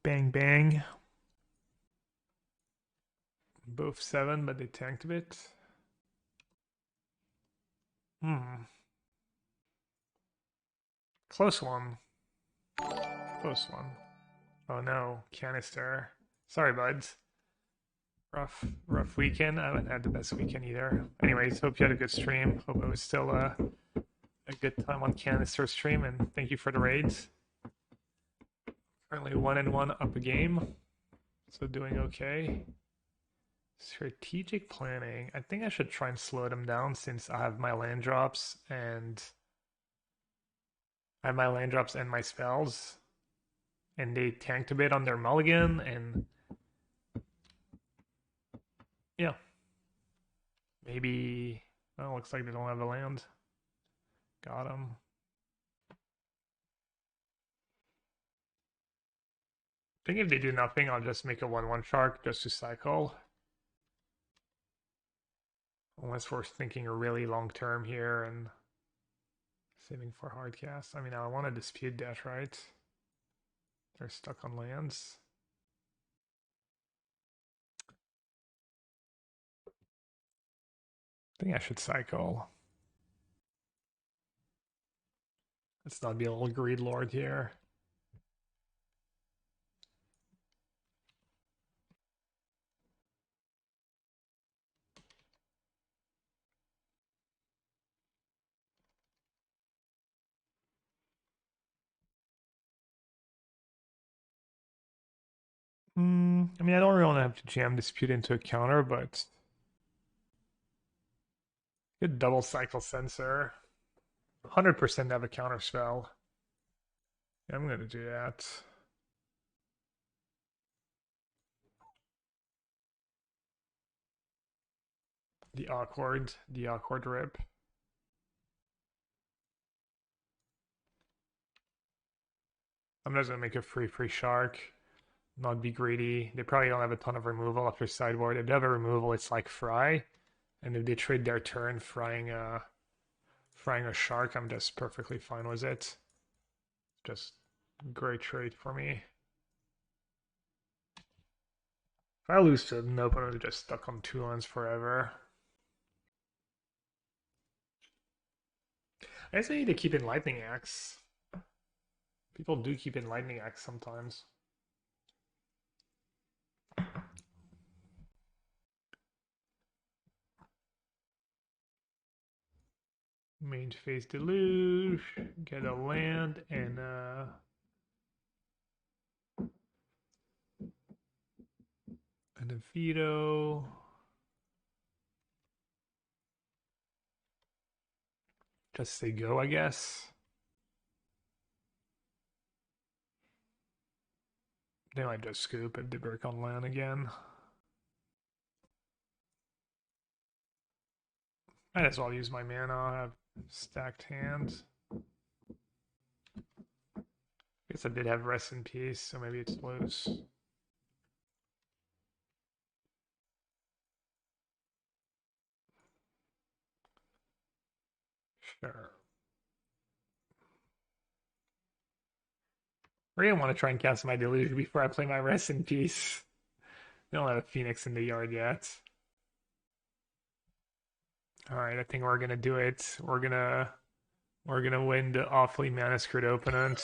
Bang bang. Both 7, but they tanked a bit. Close one. Close one. Oh no, Canister. Sorry, buds. Rough weekend. I haven't had the best weekend either. Anyways, hope you had a good stream. Hope it was still a good time on Canister stream, and thank you for the raids. Currently 1-1 up a game, so doing okay. Strategic planning. I think I should try and slow them down since I have my land drops and my spells, and they tanked a bit on their mulligan, and yeah, maybe. Oh, looks like they don't have a land. Got them. I think if they do nothing, I'll just make a 1/1 shark just to cycle. Unless we're thinking a really long term here and saving for hard cast. I mean, I want to dispute that, right? They're stuck on lands. I think I should cycle. Let's not be a little greed lord here. I mean, I don't really want to have to jam dispute into a counter, but good double cycle sensor. 100% have a counter spell. Yeah, I'm gonna do that. The awkward rip. I'm just gonna make a free shark. Not be greedy. They probably don't have a ton of removal after sideboard. If they have a removal, it's like fry. And if they trade their turn frying a shark, I'm just perfectly fine with it. Just Great trade for me. If I lose to an opponent who just stuck on 2 lands forever. I guess I need to keep in Lightning Axe. People do keep in Lightning Axe sometimes. Mange Phase Deluge, get a land, and a veto. Just say go, I guess. They might just scoop and work on land again. Might as well use my mana. I have stacked hands. Guess I did have Rest in Peace, so maybe it's loose. Sure. We're gonna want to try and cast my Deluge before I play my Rest in Peace. We don't have a Phoenix in the yard yet. Alright, I think we're gonna do it. We're gonna win the awfully mana screwed opponent.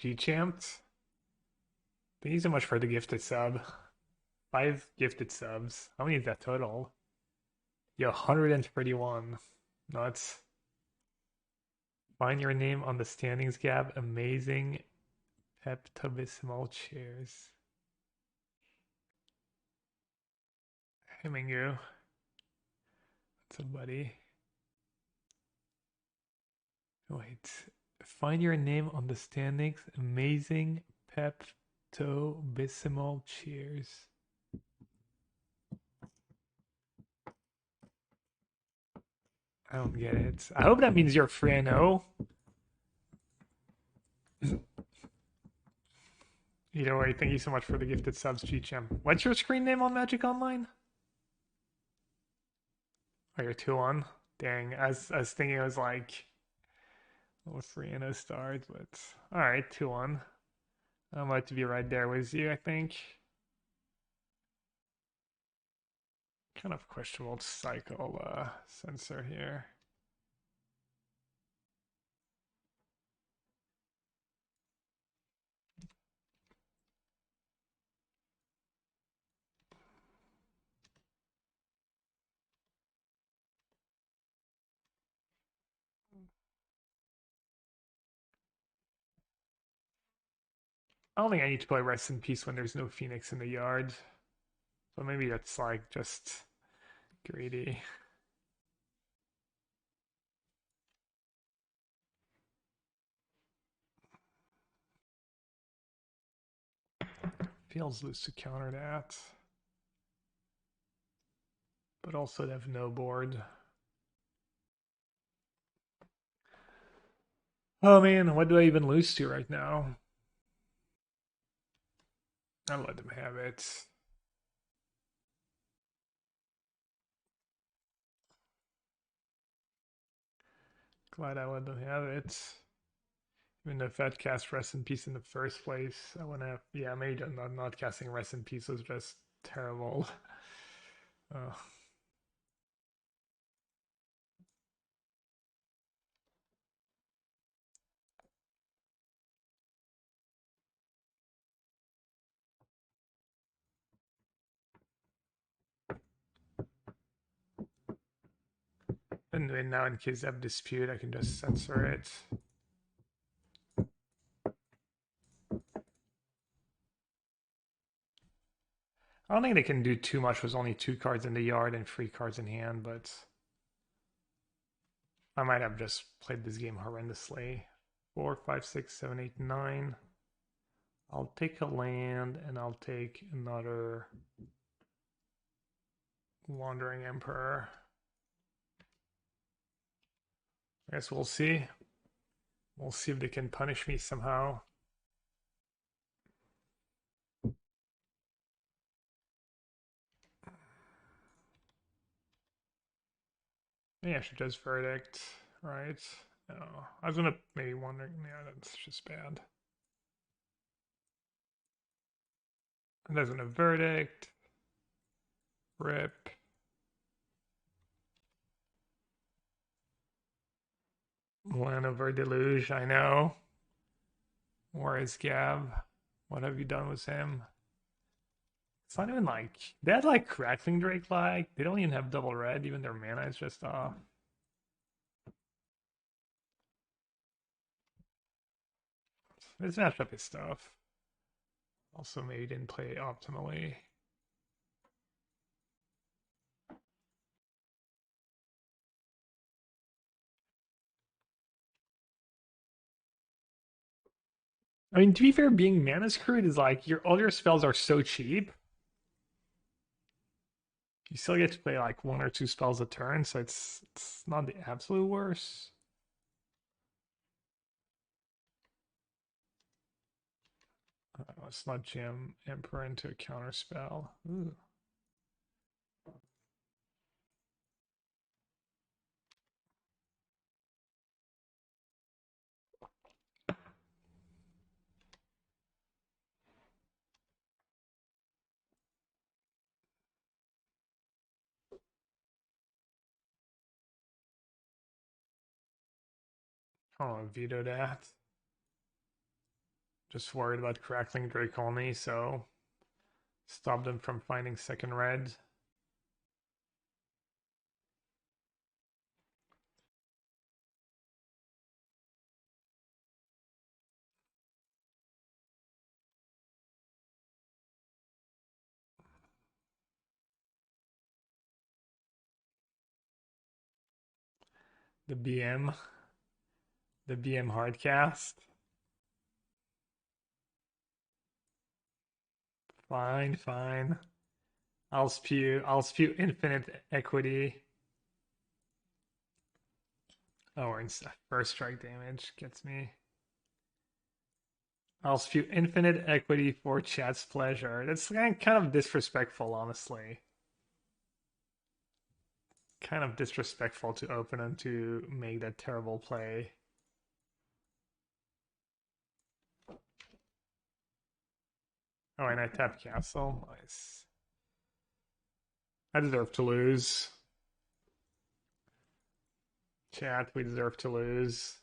G-Champed. Thank you so much for the gifted sub. 5 gifted subs. How many is that total? Yo, 131. Nuts. Find your name on the standings gap. Amazing Pepto-Bismol cheers. Hey, Mingu. What's up, buddy? Wait. Find your name on the standings. Amazing Pepto-Bismol cheers. I don't get it. I hope that means you're Frano. Either way, thank you so much for the gifted subs, G-Champ. What's your screen name on Magic Online? Oh, you're 2-1. Dang, I was thinking it was like Frano stars, but alright, 2-1. I'm about to be right there with you, I think. Kind of questionable cycle sensor here. I don't think I need to play Rest in Peace when there's no Phoenix in the yard. So maybe that's like just greedy. Feels loose to counter that. But also they have no board. Oh man, what do I even lose to right now? I'll let them have it. Glad I let them have it. Even though if I'd cast Rest in Peace in the first place, I wouldn't have. Yeah, maybe not casting Rest in Peace was just terrible. Oh. And then now in case I have dispute, I can just censor it. I don't think they can do too much with only 2 cards in the yard and 3 cards in hand, but I might have just played this game horrendously. 4, 5, 6, 7, 8, 9. I'll take a land and I'll take another Wandering Emperor. I guess we'll see. We'll see if they can punish me somehow. Maybe I should just verdict, right? No, I was gonna maybe wondering. Yeah, that's just bad. And there's a verdict. Rip. Land over deluge, I know. Where is Gab? What have you done with him? It's not even like they had like Crackling Drake like. They don't even have double red, even their mana is just off. This matchup is tough. Also, maybe didn't play optimally. I mean, to be fair, being mana screwed is like all your spells are so cheap. You still get to play like 1 or 2 spells a turn, so it's not the absolute worst. Let's not jam Emperor into a counter spell. Ooh. Oh, veto that. Just worried about Crackling Drake only, so stop them from finding second red. The BM. The BM hardcast. Fine, fine. I'll spew infinite equity. Oh, and first strike damage gets me. I'll spew infinite equity for chat's pleasure. That's kind of disrespectful, honestly. Kind of disrespectful to open and to make that terrible play. Oh, and I tap castle. Nice. I deserve to lose. Chat, we deserve to lose.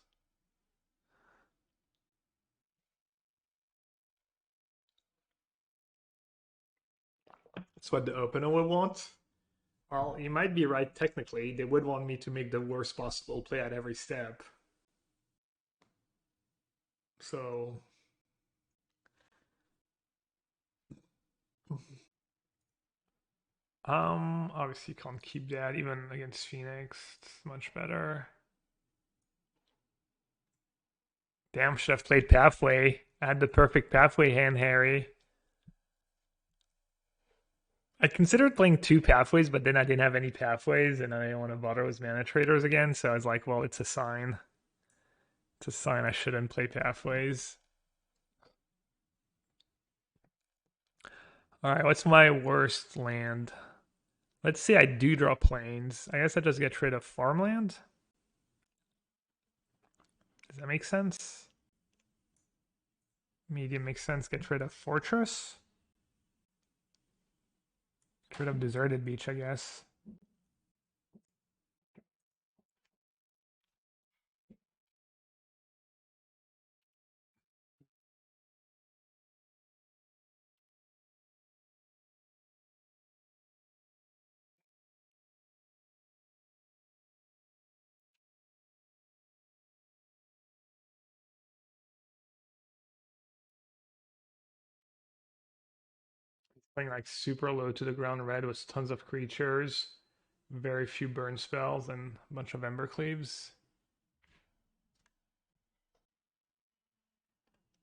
That's what the opener would want. Well, you might be right technically. They would want me to make the worst possible play at every step. So obviously can't keep that even against Phoenix. It's much better. Damn, should have played Pathway. I had the perfect Pathway hand, Harry. I considered playing 2 pathways, but then I didn't have any pathways, and I didn't want to bother with mana traders again. So I was like, well, it's a sign. It's a sign I shouldn't play pathways. All right, what's my worst land? Let's say I do draw plains. I guess I just get rid of farmland. Does that make sense? Medium makes sense. Get rid of fortress. Get rid of deserted beach, I guess. Playing like super low to the ground red with tons of creatures, very few burn spells, and a bunch of ember cleaves.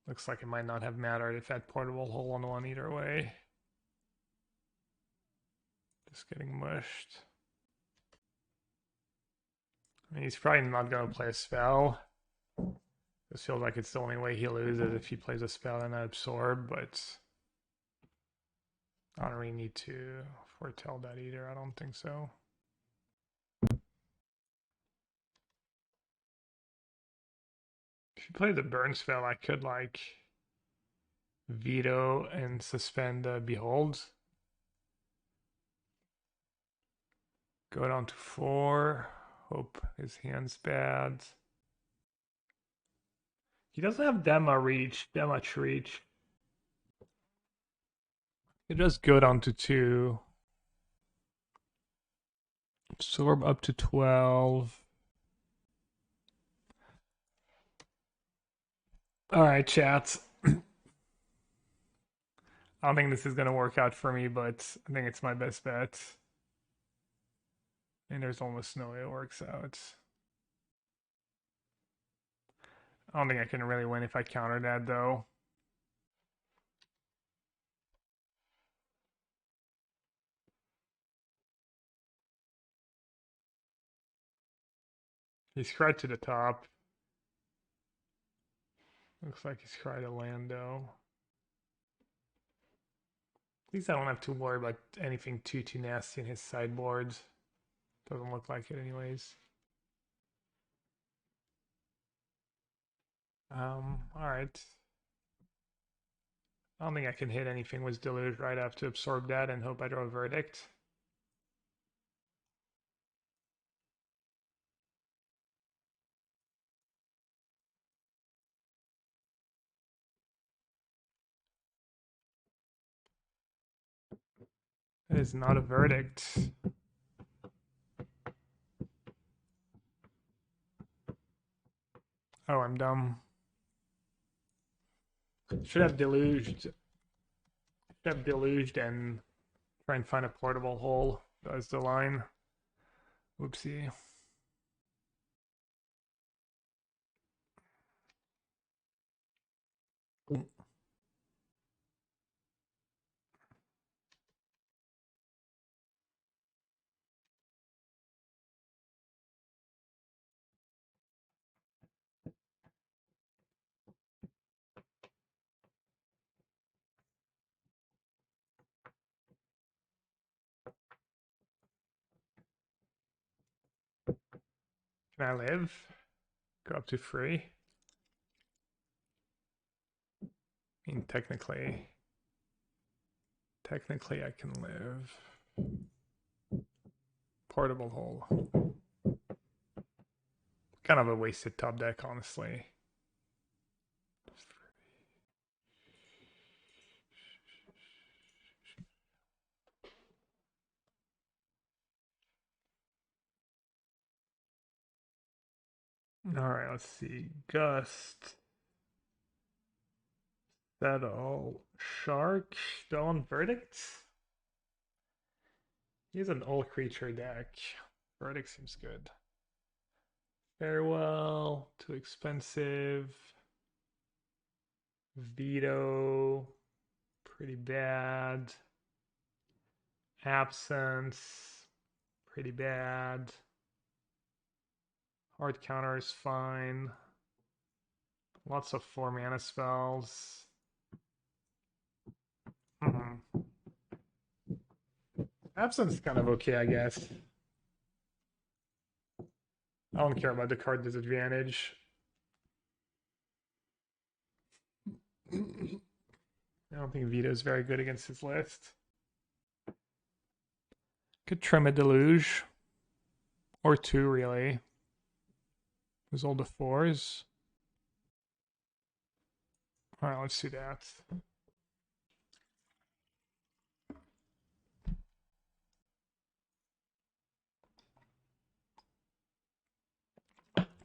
Looks like it might not have mattered if that portable hole on one either way. Just getting mushed. I mean, he's probably not going to play a spell. This feels like it's the only way he loses if he plays a spell and I absorb, but I don't really need to foretell that either. I don't think so. If you play the burn spell, I could like veto and suspend Behold. Go down to 4. Hope his hand's bad. He doesn't have that much reach. You just go down to 2. Absorb up to 12. Alright, chat. I don't think this is going to work out for me, but I think it's my best bet. And there's almost no way it works out. I don't think I can really win if I counter that, though. He's cried to the top. Looks like he's cried a land, though. At least I don't have to worry about anything too nasty in his sideboard. Doesn't look like it anyways. Alright. I don't think I can hit anything with Deluge, right? I have to absorb that and hope I draw a verdict. It is not a verdict. Oh, I'm dumb. Should have deluged. Should have deluged and try and find a portable hole. That's the line. Whoopsie. Can I live? Go up to 3. I mean, technically I can live. Portable hole. Kind of a wasted top deck, honestly. Alright, let's see. Gust. Settle. Shark. Still on verdict? He's an all creature deck. Verdict seems good. Farewell. Too expensive. Veto. Pretty bad. Absence. Pretty bad. Hard counter is fine. Lots of 4 mana spells. Absence is kind of okay, I guess. I don't care about the card disadvantage. I don't think Veto is very good against his list. Could trim a Deluge. Or 2, really. There's all the 4s. Alright, let's do that.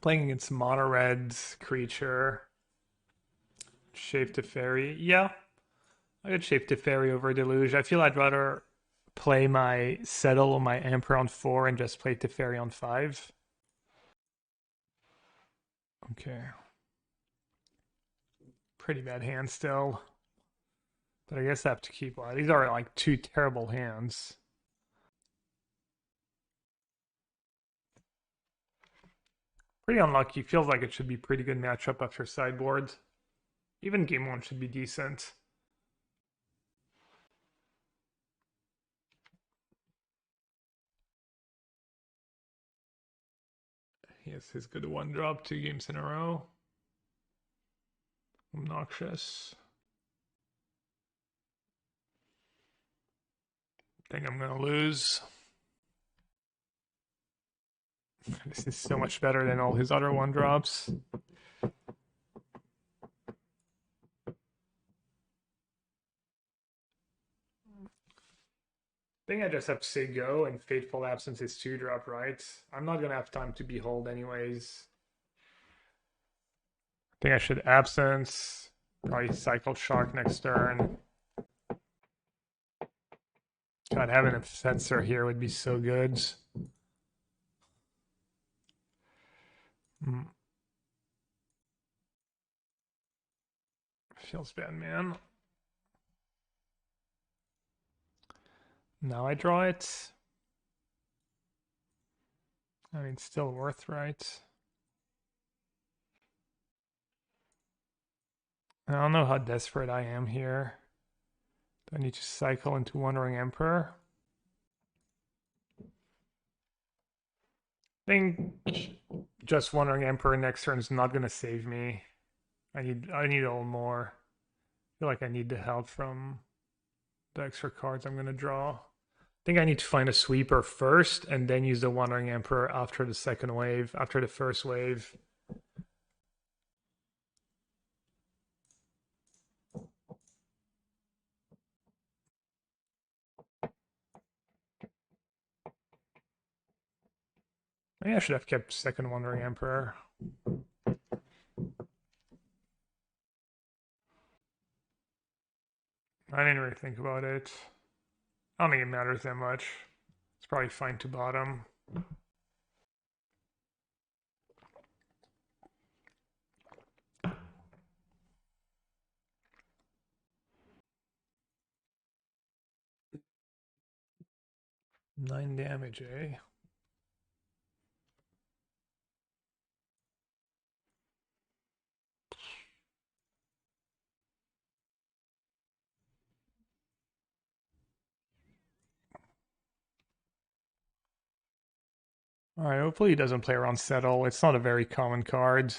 Playing against mono red creature. Shape to Fairy. Yeah. I could Shape to Fairy over Deluge. I feel I'd rather play my Settle or my Emperor on 4 and just play to Fairy on 5. Okay. pretty bad hand still. But I guess I have to keep one. These are like two terrible hands. Pretty unlucky. Feels like it should be pretty good matchup after sideboard. Even game one should be decent. He has his good one drop 2 games in a row. Obnoxious. Think I'm gonna lose. This is so much better than all his other one drops. I think I just have to say go, and Fateful Absence is 2-drop, right? I'm not gonna have time to behold anyways. I think I should Absence, probably cycle Shock next turn. God, having a Fencer here would be so good. Feels bad, man. Now I draw it. I mean, still worth, right? I don't know how desperate I am here. Do I need to cycle into Wandering Emperor? I think just Wandering Emperor next turn is not gonna save me. I need a little more. I feel like I need the help from the extra cards I'm gonna draw. I think I need to find a sweeper first and then use the Wandering Emperor after the second wave, after the first wave. Maybe I should have kept second Wandering Emperor. I didn't really think about it. I don't think it matters that much. It's probably fine to bottom. Nine damage, eh? Alright, hopefully he doesn't play around Settle. It's not a very common card.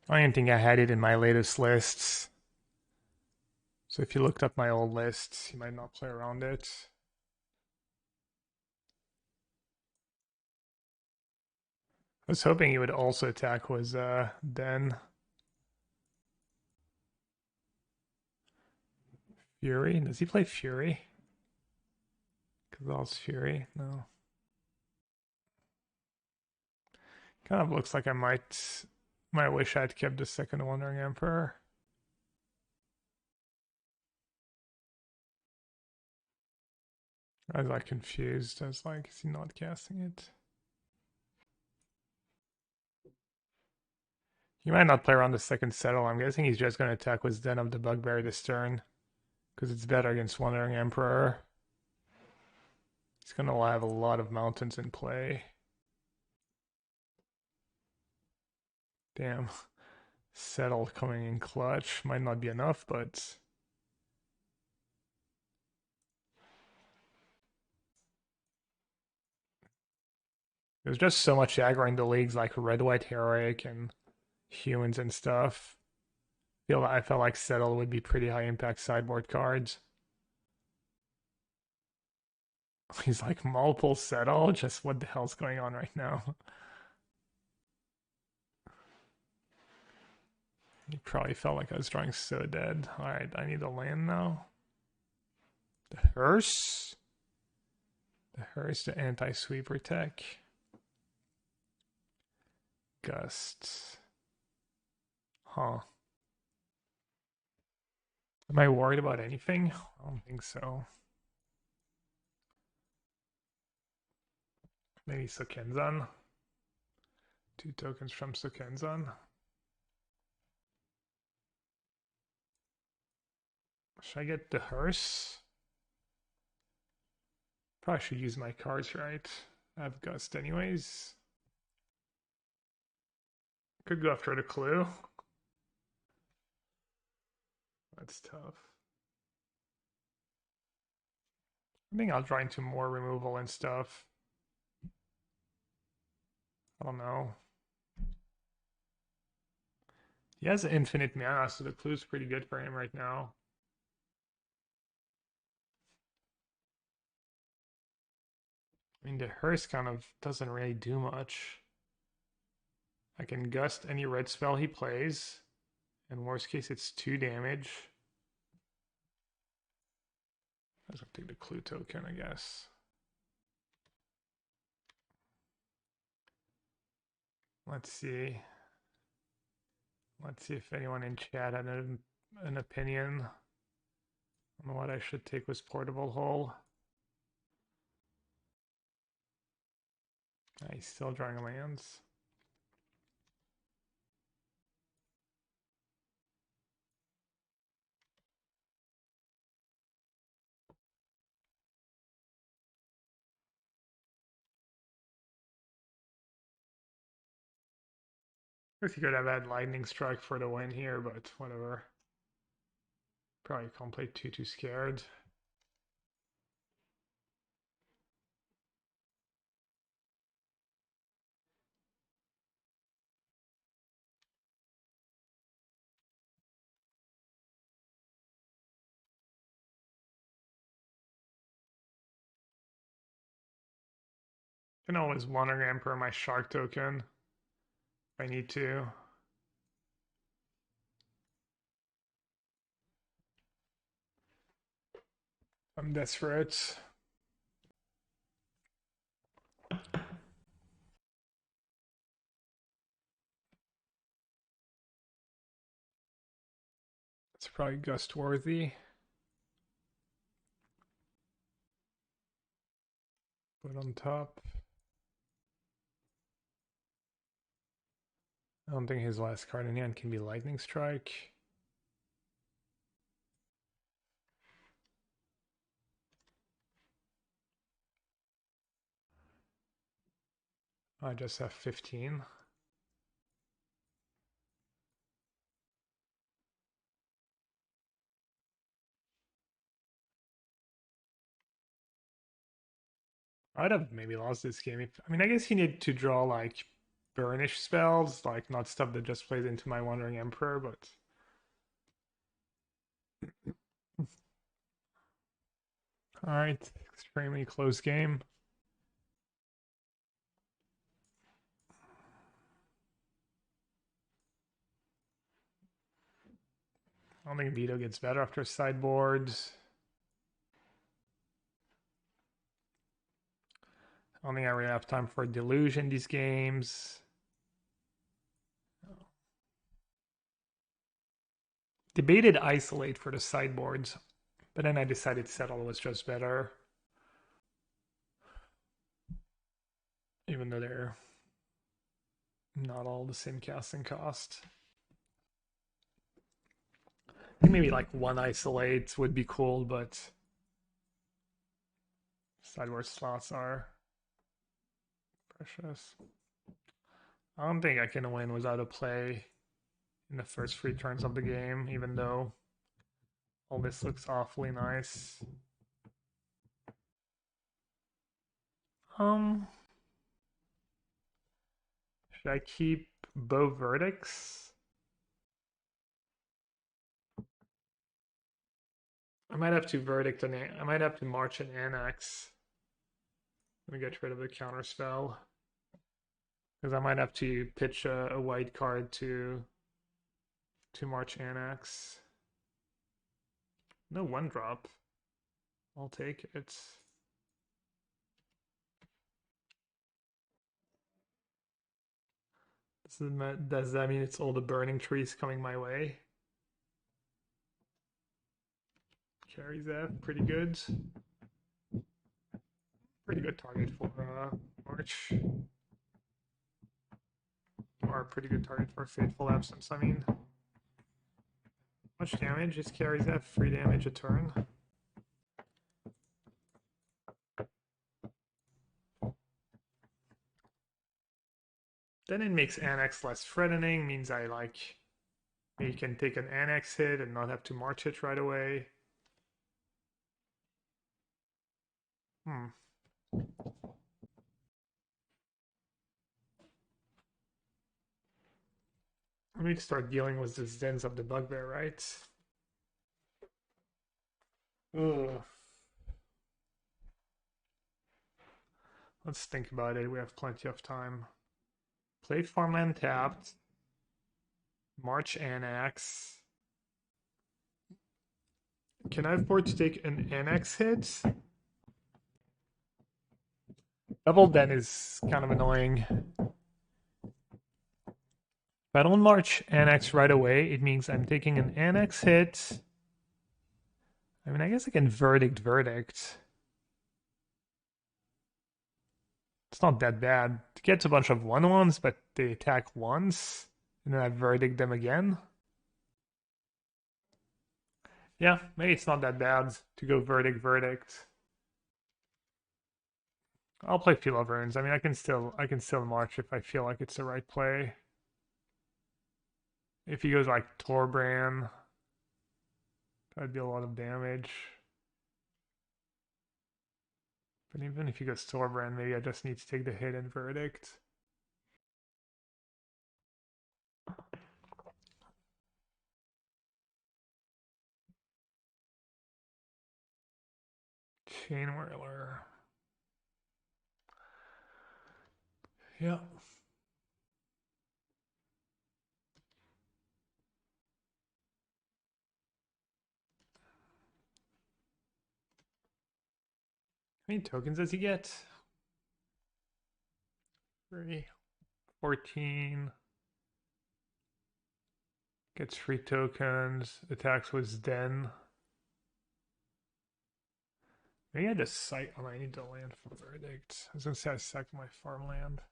I didn't think I had it in my latest lists. So if you looked up my old lists, you might not play around it. I was hoping he would also attack was Den. Fury? Does he play Fury? Cabal's Fury? No. Kind of looks like I might wish I'd kept the second Wandering Emperor. I was like confused. I was like, is he not casting it? He might not play around the second Settle. I'm guessing he's just going to attack with Den of the Bugbear this turn. Because it's better against Wandering Emperor. He's going to have a lot of mountains in play. Damn. Settle coming in clutch. Might not be enough, but... There's just so much aggro in the leagues like Red-White Heroic and Humans and stuff. I felt like Settle would be pretty high impact sideboard cards. He's like multiple Settle? Just what the hell's going on right now? He probably felt like I was drawing so dead. Alright, I need a land now. The Hearse? The Hearse, the anti-sweeper tech. Gust. Huh. Am I worried about anything? I don't think so. Maybe Sokenzan. 2 tokens from Sokenzan. Should I get the hearse? Probably should use my cards right. I have Gust anyways. Could go after the clue. That's tough. I think I'll draw into more removal and stuff. I don't know. He has infinite mana, so the clue's pretty good for him right now. I mean, the hearse kind of doesn't really do much. I can gust any red spell he plays. In worst case, it's 2 damage. I was gonna take the clue token, I guess. Let's see. Let's see if anyone in chat had an opinion on what I should take with portable hole. He's still drawing lands. I guess he could have had lightning strike for the win here, but whatever. Probably can't play too scared. Can always Wandering Emperor my shark token if I need to. I'm desperate. It's probably gust worthy. Put on top. I don't think his last card in hand can be Lightning Strike. I just have 15. I'd have maybe lost this game if, I mean, I guess he needed to draw like burnish spells, like not stuff that just plays into my Wandering Emperor, but all right, extremely close game. I don't think Vito gets better after sideboards. I don't think I really have time for delusion these games. Debated isolate for the sideboards, but then I decided settle was just better. Even though they're not all the same casting cost. I think maybe like one isolate would be cool, but sideboard slots are precious. I don't think I can win without a play in the first 3 turns of the game, even though all this looks awfully nice. Should I keep both verdicts? I might have to verdict an. I might have to march an annex. Let me get rid of the counter spell. Because I might have to pitch a white card to march annex. No 1-drop. I'll take it. Does that mean it's all the burning trees coming my way? Carries that. Pretty good. Pretty good target for March. Or a pretty good target for Fateful Absence, I mean. Much damage? His carries have 3 damage a turn. Then it makes Annex less threatening, means I like maybe can take an Annex hit and not have to march it right away. I need to start dealing with the Dens of the Bugbear, right? Ugh. Let's think about it. We have plenty of time. Play farmland tapped. March Annex. Can I afford to take an Annex hit? Double Den is kind of annoying. If I don't march Annex right away, it means I'm taking an Annex hit. I mean, I guess I can Verdict. It's not that bad. It gets a bunch of 1/1s, but they attack once, and then I Verdict them again. Yeah, maybe it's not that bad to go Verdict. I'll play Field of Runes. I mean, I can still march if I feel like it's the right play. If he goes like Torbran, that'd be a lot of damage. But even if he goes Torbran, maybe I just need to take the hit and Verdict. Chain Whirler. Yeah. How many tokens does he get? 3. 14. Gets 3 tokens. Attacks with Den. Maybe I just site. Oh, I need to land for Verdict. I was gonna say I sack my farmland.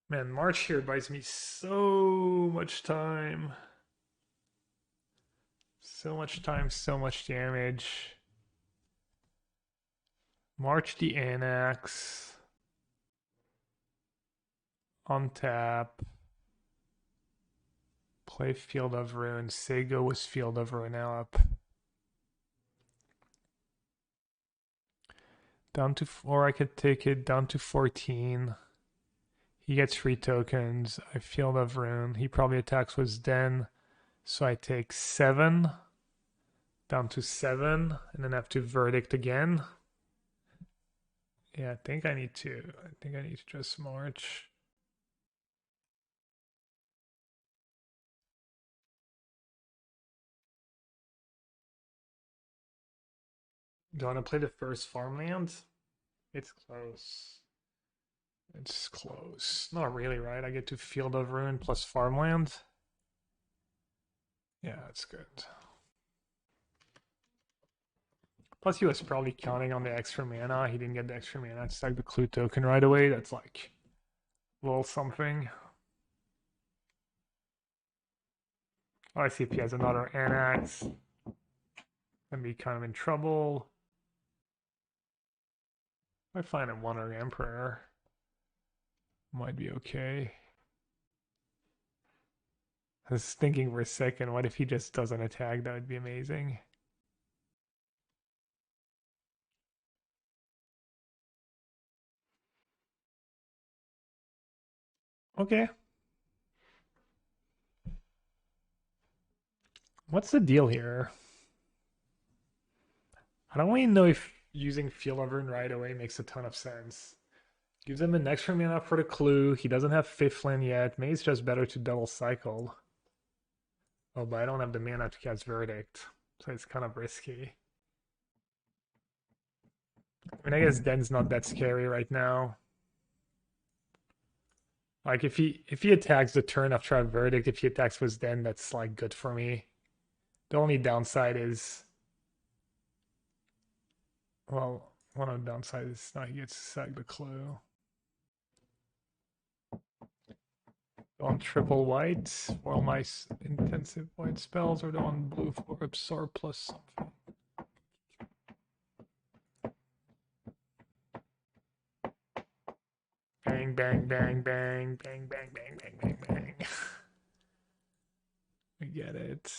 Man, March here buys me so much time. So much time, so much damage. March the Annex. Untap. Play Field of Ruin. Sego was Field of Ruin up. Down to 4, I could take it down to 14. He gets 3 tokens. I Field of Ruin. He probably attacks with Den. So I take 7. Down to 7. And then have to Verdict again. Yeah, I think I need to just march. Do I want to play the first farmland? It's close. It's close. Not really, right? I get to Field of Ruin plus farmland. Yeah, that's good. Plus, he was probably counting on the extra mana. He didn't get the extra mana to stack the clue token right away. That's like a little something. Oh, I see if he has another Annex. Gonna be kind of in trouble. If I find a Wandering Emperor, might be okay. I was thinking for a second, what if he just doesn't attack? That would be amazing. Okay. What's the deal here? I don't really know if using Field of Ruin right away makes a ton of sense. Gives him an extra mana for the clue. He doesn't have 5th land yet. Maybe it's just better to double cycle. Oh, but I don't have the mana to cast Verdict. So it's kind of risky. I mean, I guess Den's not that scary right now. Like if he attacks the turn after a Verdict, if he attacks with Den, that's like good for me. The only downside is, well, one of the downsides is now he gets to sack the clue. On triple white for all my intensive white spells, or the on blue for absorb plus something. Bang, bang, bang, bang, bang, bang, bang, bang, bang, bang. I get it.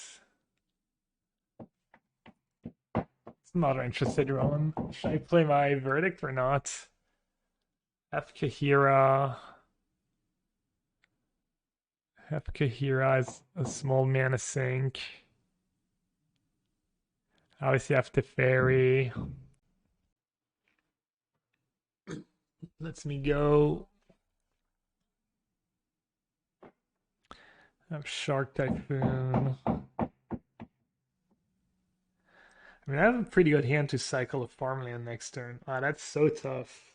It's not interested, Rowan. Should I play my verdict or not? Have Kahira. Have Kahira as a small mana sink. Obviously, have Teferi. Lets me go. I have Shark Typhoon. I mean, I have a pretty good hand to cycle a farmland next turn. Ah, that's so tough.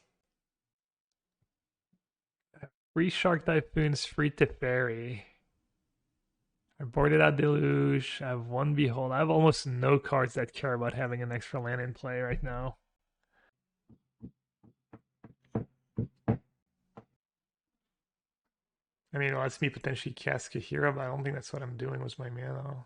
Free Shark Typhoons, free Teferi. I boarded out Deluge. I have one Behold. I have almost no cards that care about having an extra land in play right now. I mean, it lets me potentially cast Kahira, but I don't think that's what I'm doing with my mana.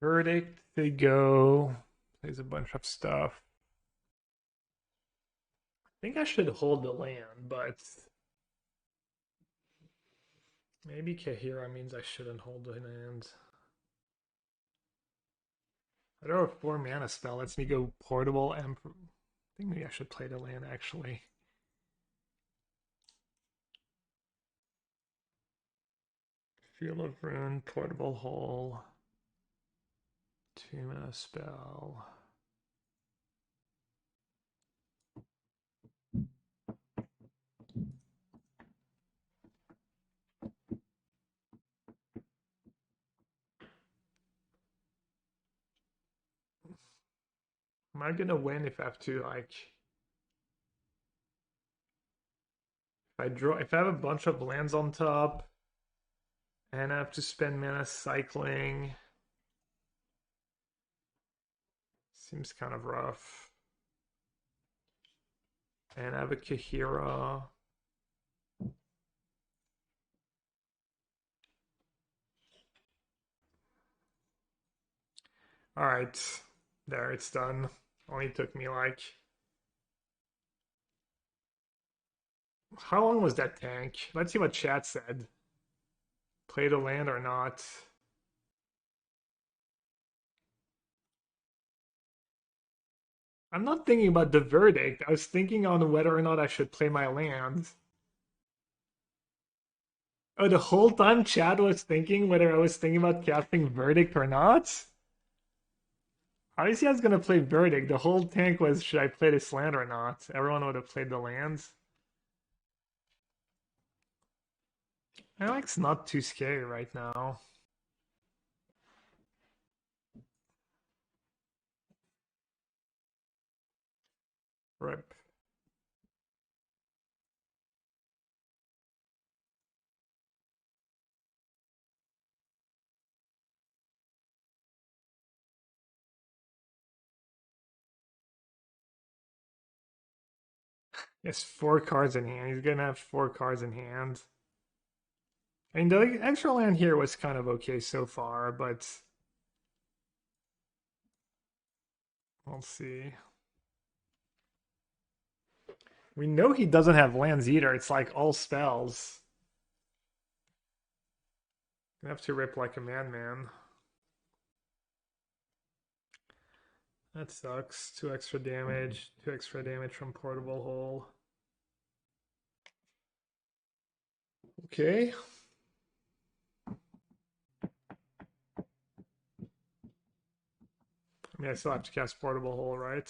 Verdict, they go. Plays a bunch of stuff. I think I should hold the land, but maybe Kahira means I shouldn't hold the land. I don't know if 4 mana spell lets me go portable and I think maybe I should play the land actually. Field of Ruin, portable hole, 2 mana spell. Am I gonna win if I have to like if I have a bunch of lands on top and I have to spend mana cycling? Seems kind of rough. And I have a Kahira. Alright. There, it's done. Only took me like... How long was that tank? Let's see what chat said. Play the land or not. I'm not thinking about the verdict. I was thinking on whether or not I should play my land. Oh, the whole time Chad was thinking whether I was thinking about casting verdict or not? Obviously I was gonna play verdict. The whole tank was should I play this land or not? Everyone would have played the lands. Alex not too scary right now. Rip. He has 4 cards in hand. He's gonna have 4 cards in hand. I mean, the extra land here was kind of okay so far, but we'll see. We know he doesn't have lands either. It's like all spells. Gonna have to rip like a madman. That sucks. 2 extra damage. 2 extra damage from portable hole. Okay. Yeah, I still have to cast Portable Hole, right?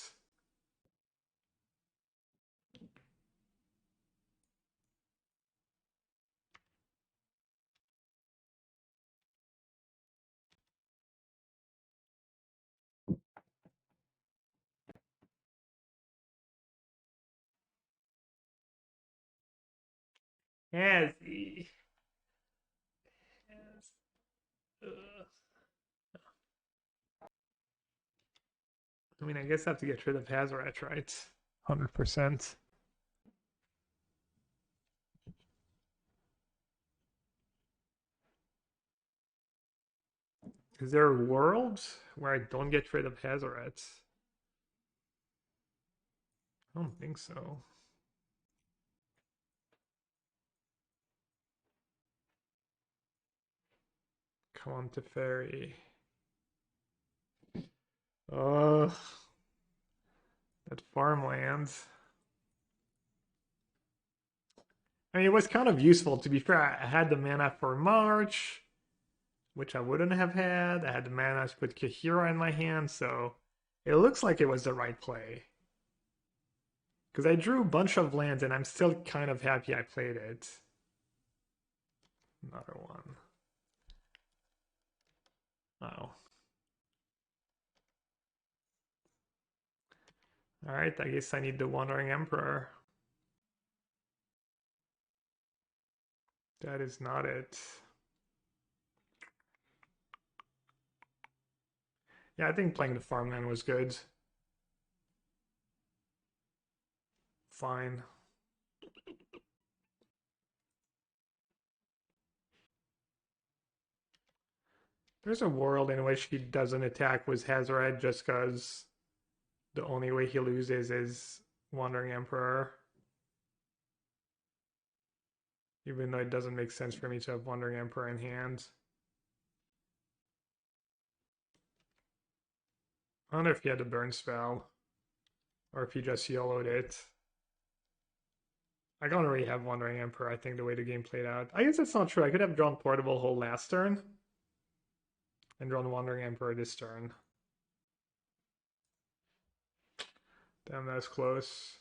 Yes. Yes. Ugh. I mean, I guess I have to get rid of Hazoret, right? 100%. Is there a world where I don't get rid of Hazoret? I don't think so. Come on, Teferi. Ugh. That farmland. I mean, it was kind of useful. To be fair, I had the mana for March, which I wouldn't have had. I had the mana to put Kahira in my hand, so it looks like it was the right play. Because I drew a bunch of lands, and I'm still kind of happy I played it. Another one. Oh. Alright, I guess I need the Wandering Emperor. That is not it. Yeah, I think playing the farmland was good. Fine. There's a world in which he doesn't attack with Hazoret just because the only way he loses is Wandering Emperor. Even though it doesn't make sense for me to have Wandering Emperor in hand. I wonder if he had a burn spell. Or if he just yellowed it. I don't really have Wandering Emperor, I think, the way the game played out. I guess that's not true. I could have drawn Portable Hole last turn. And drawn Wandering Emperor this turn. Damn, that's close.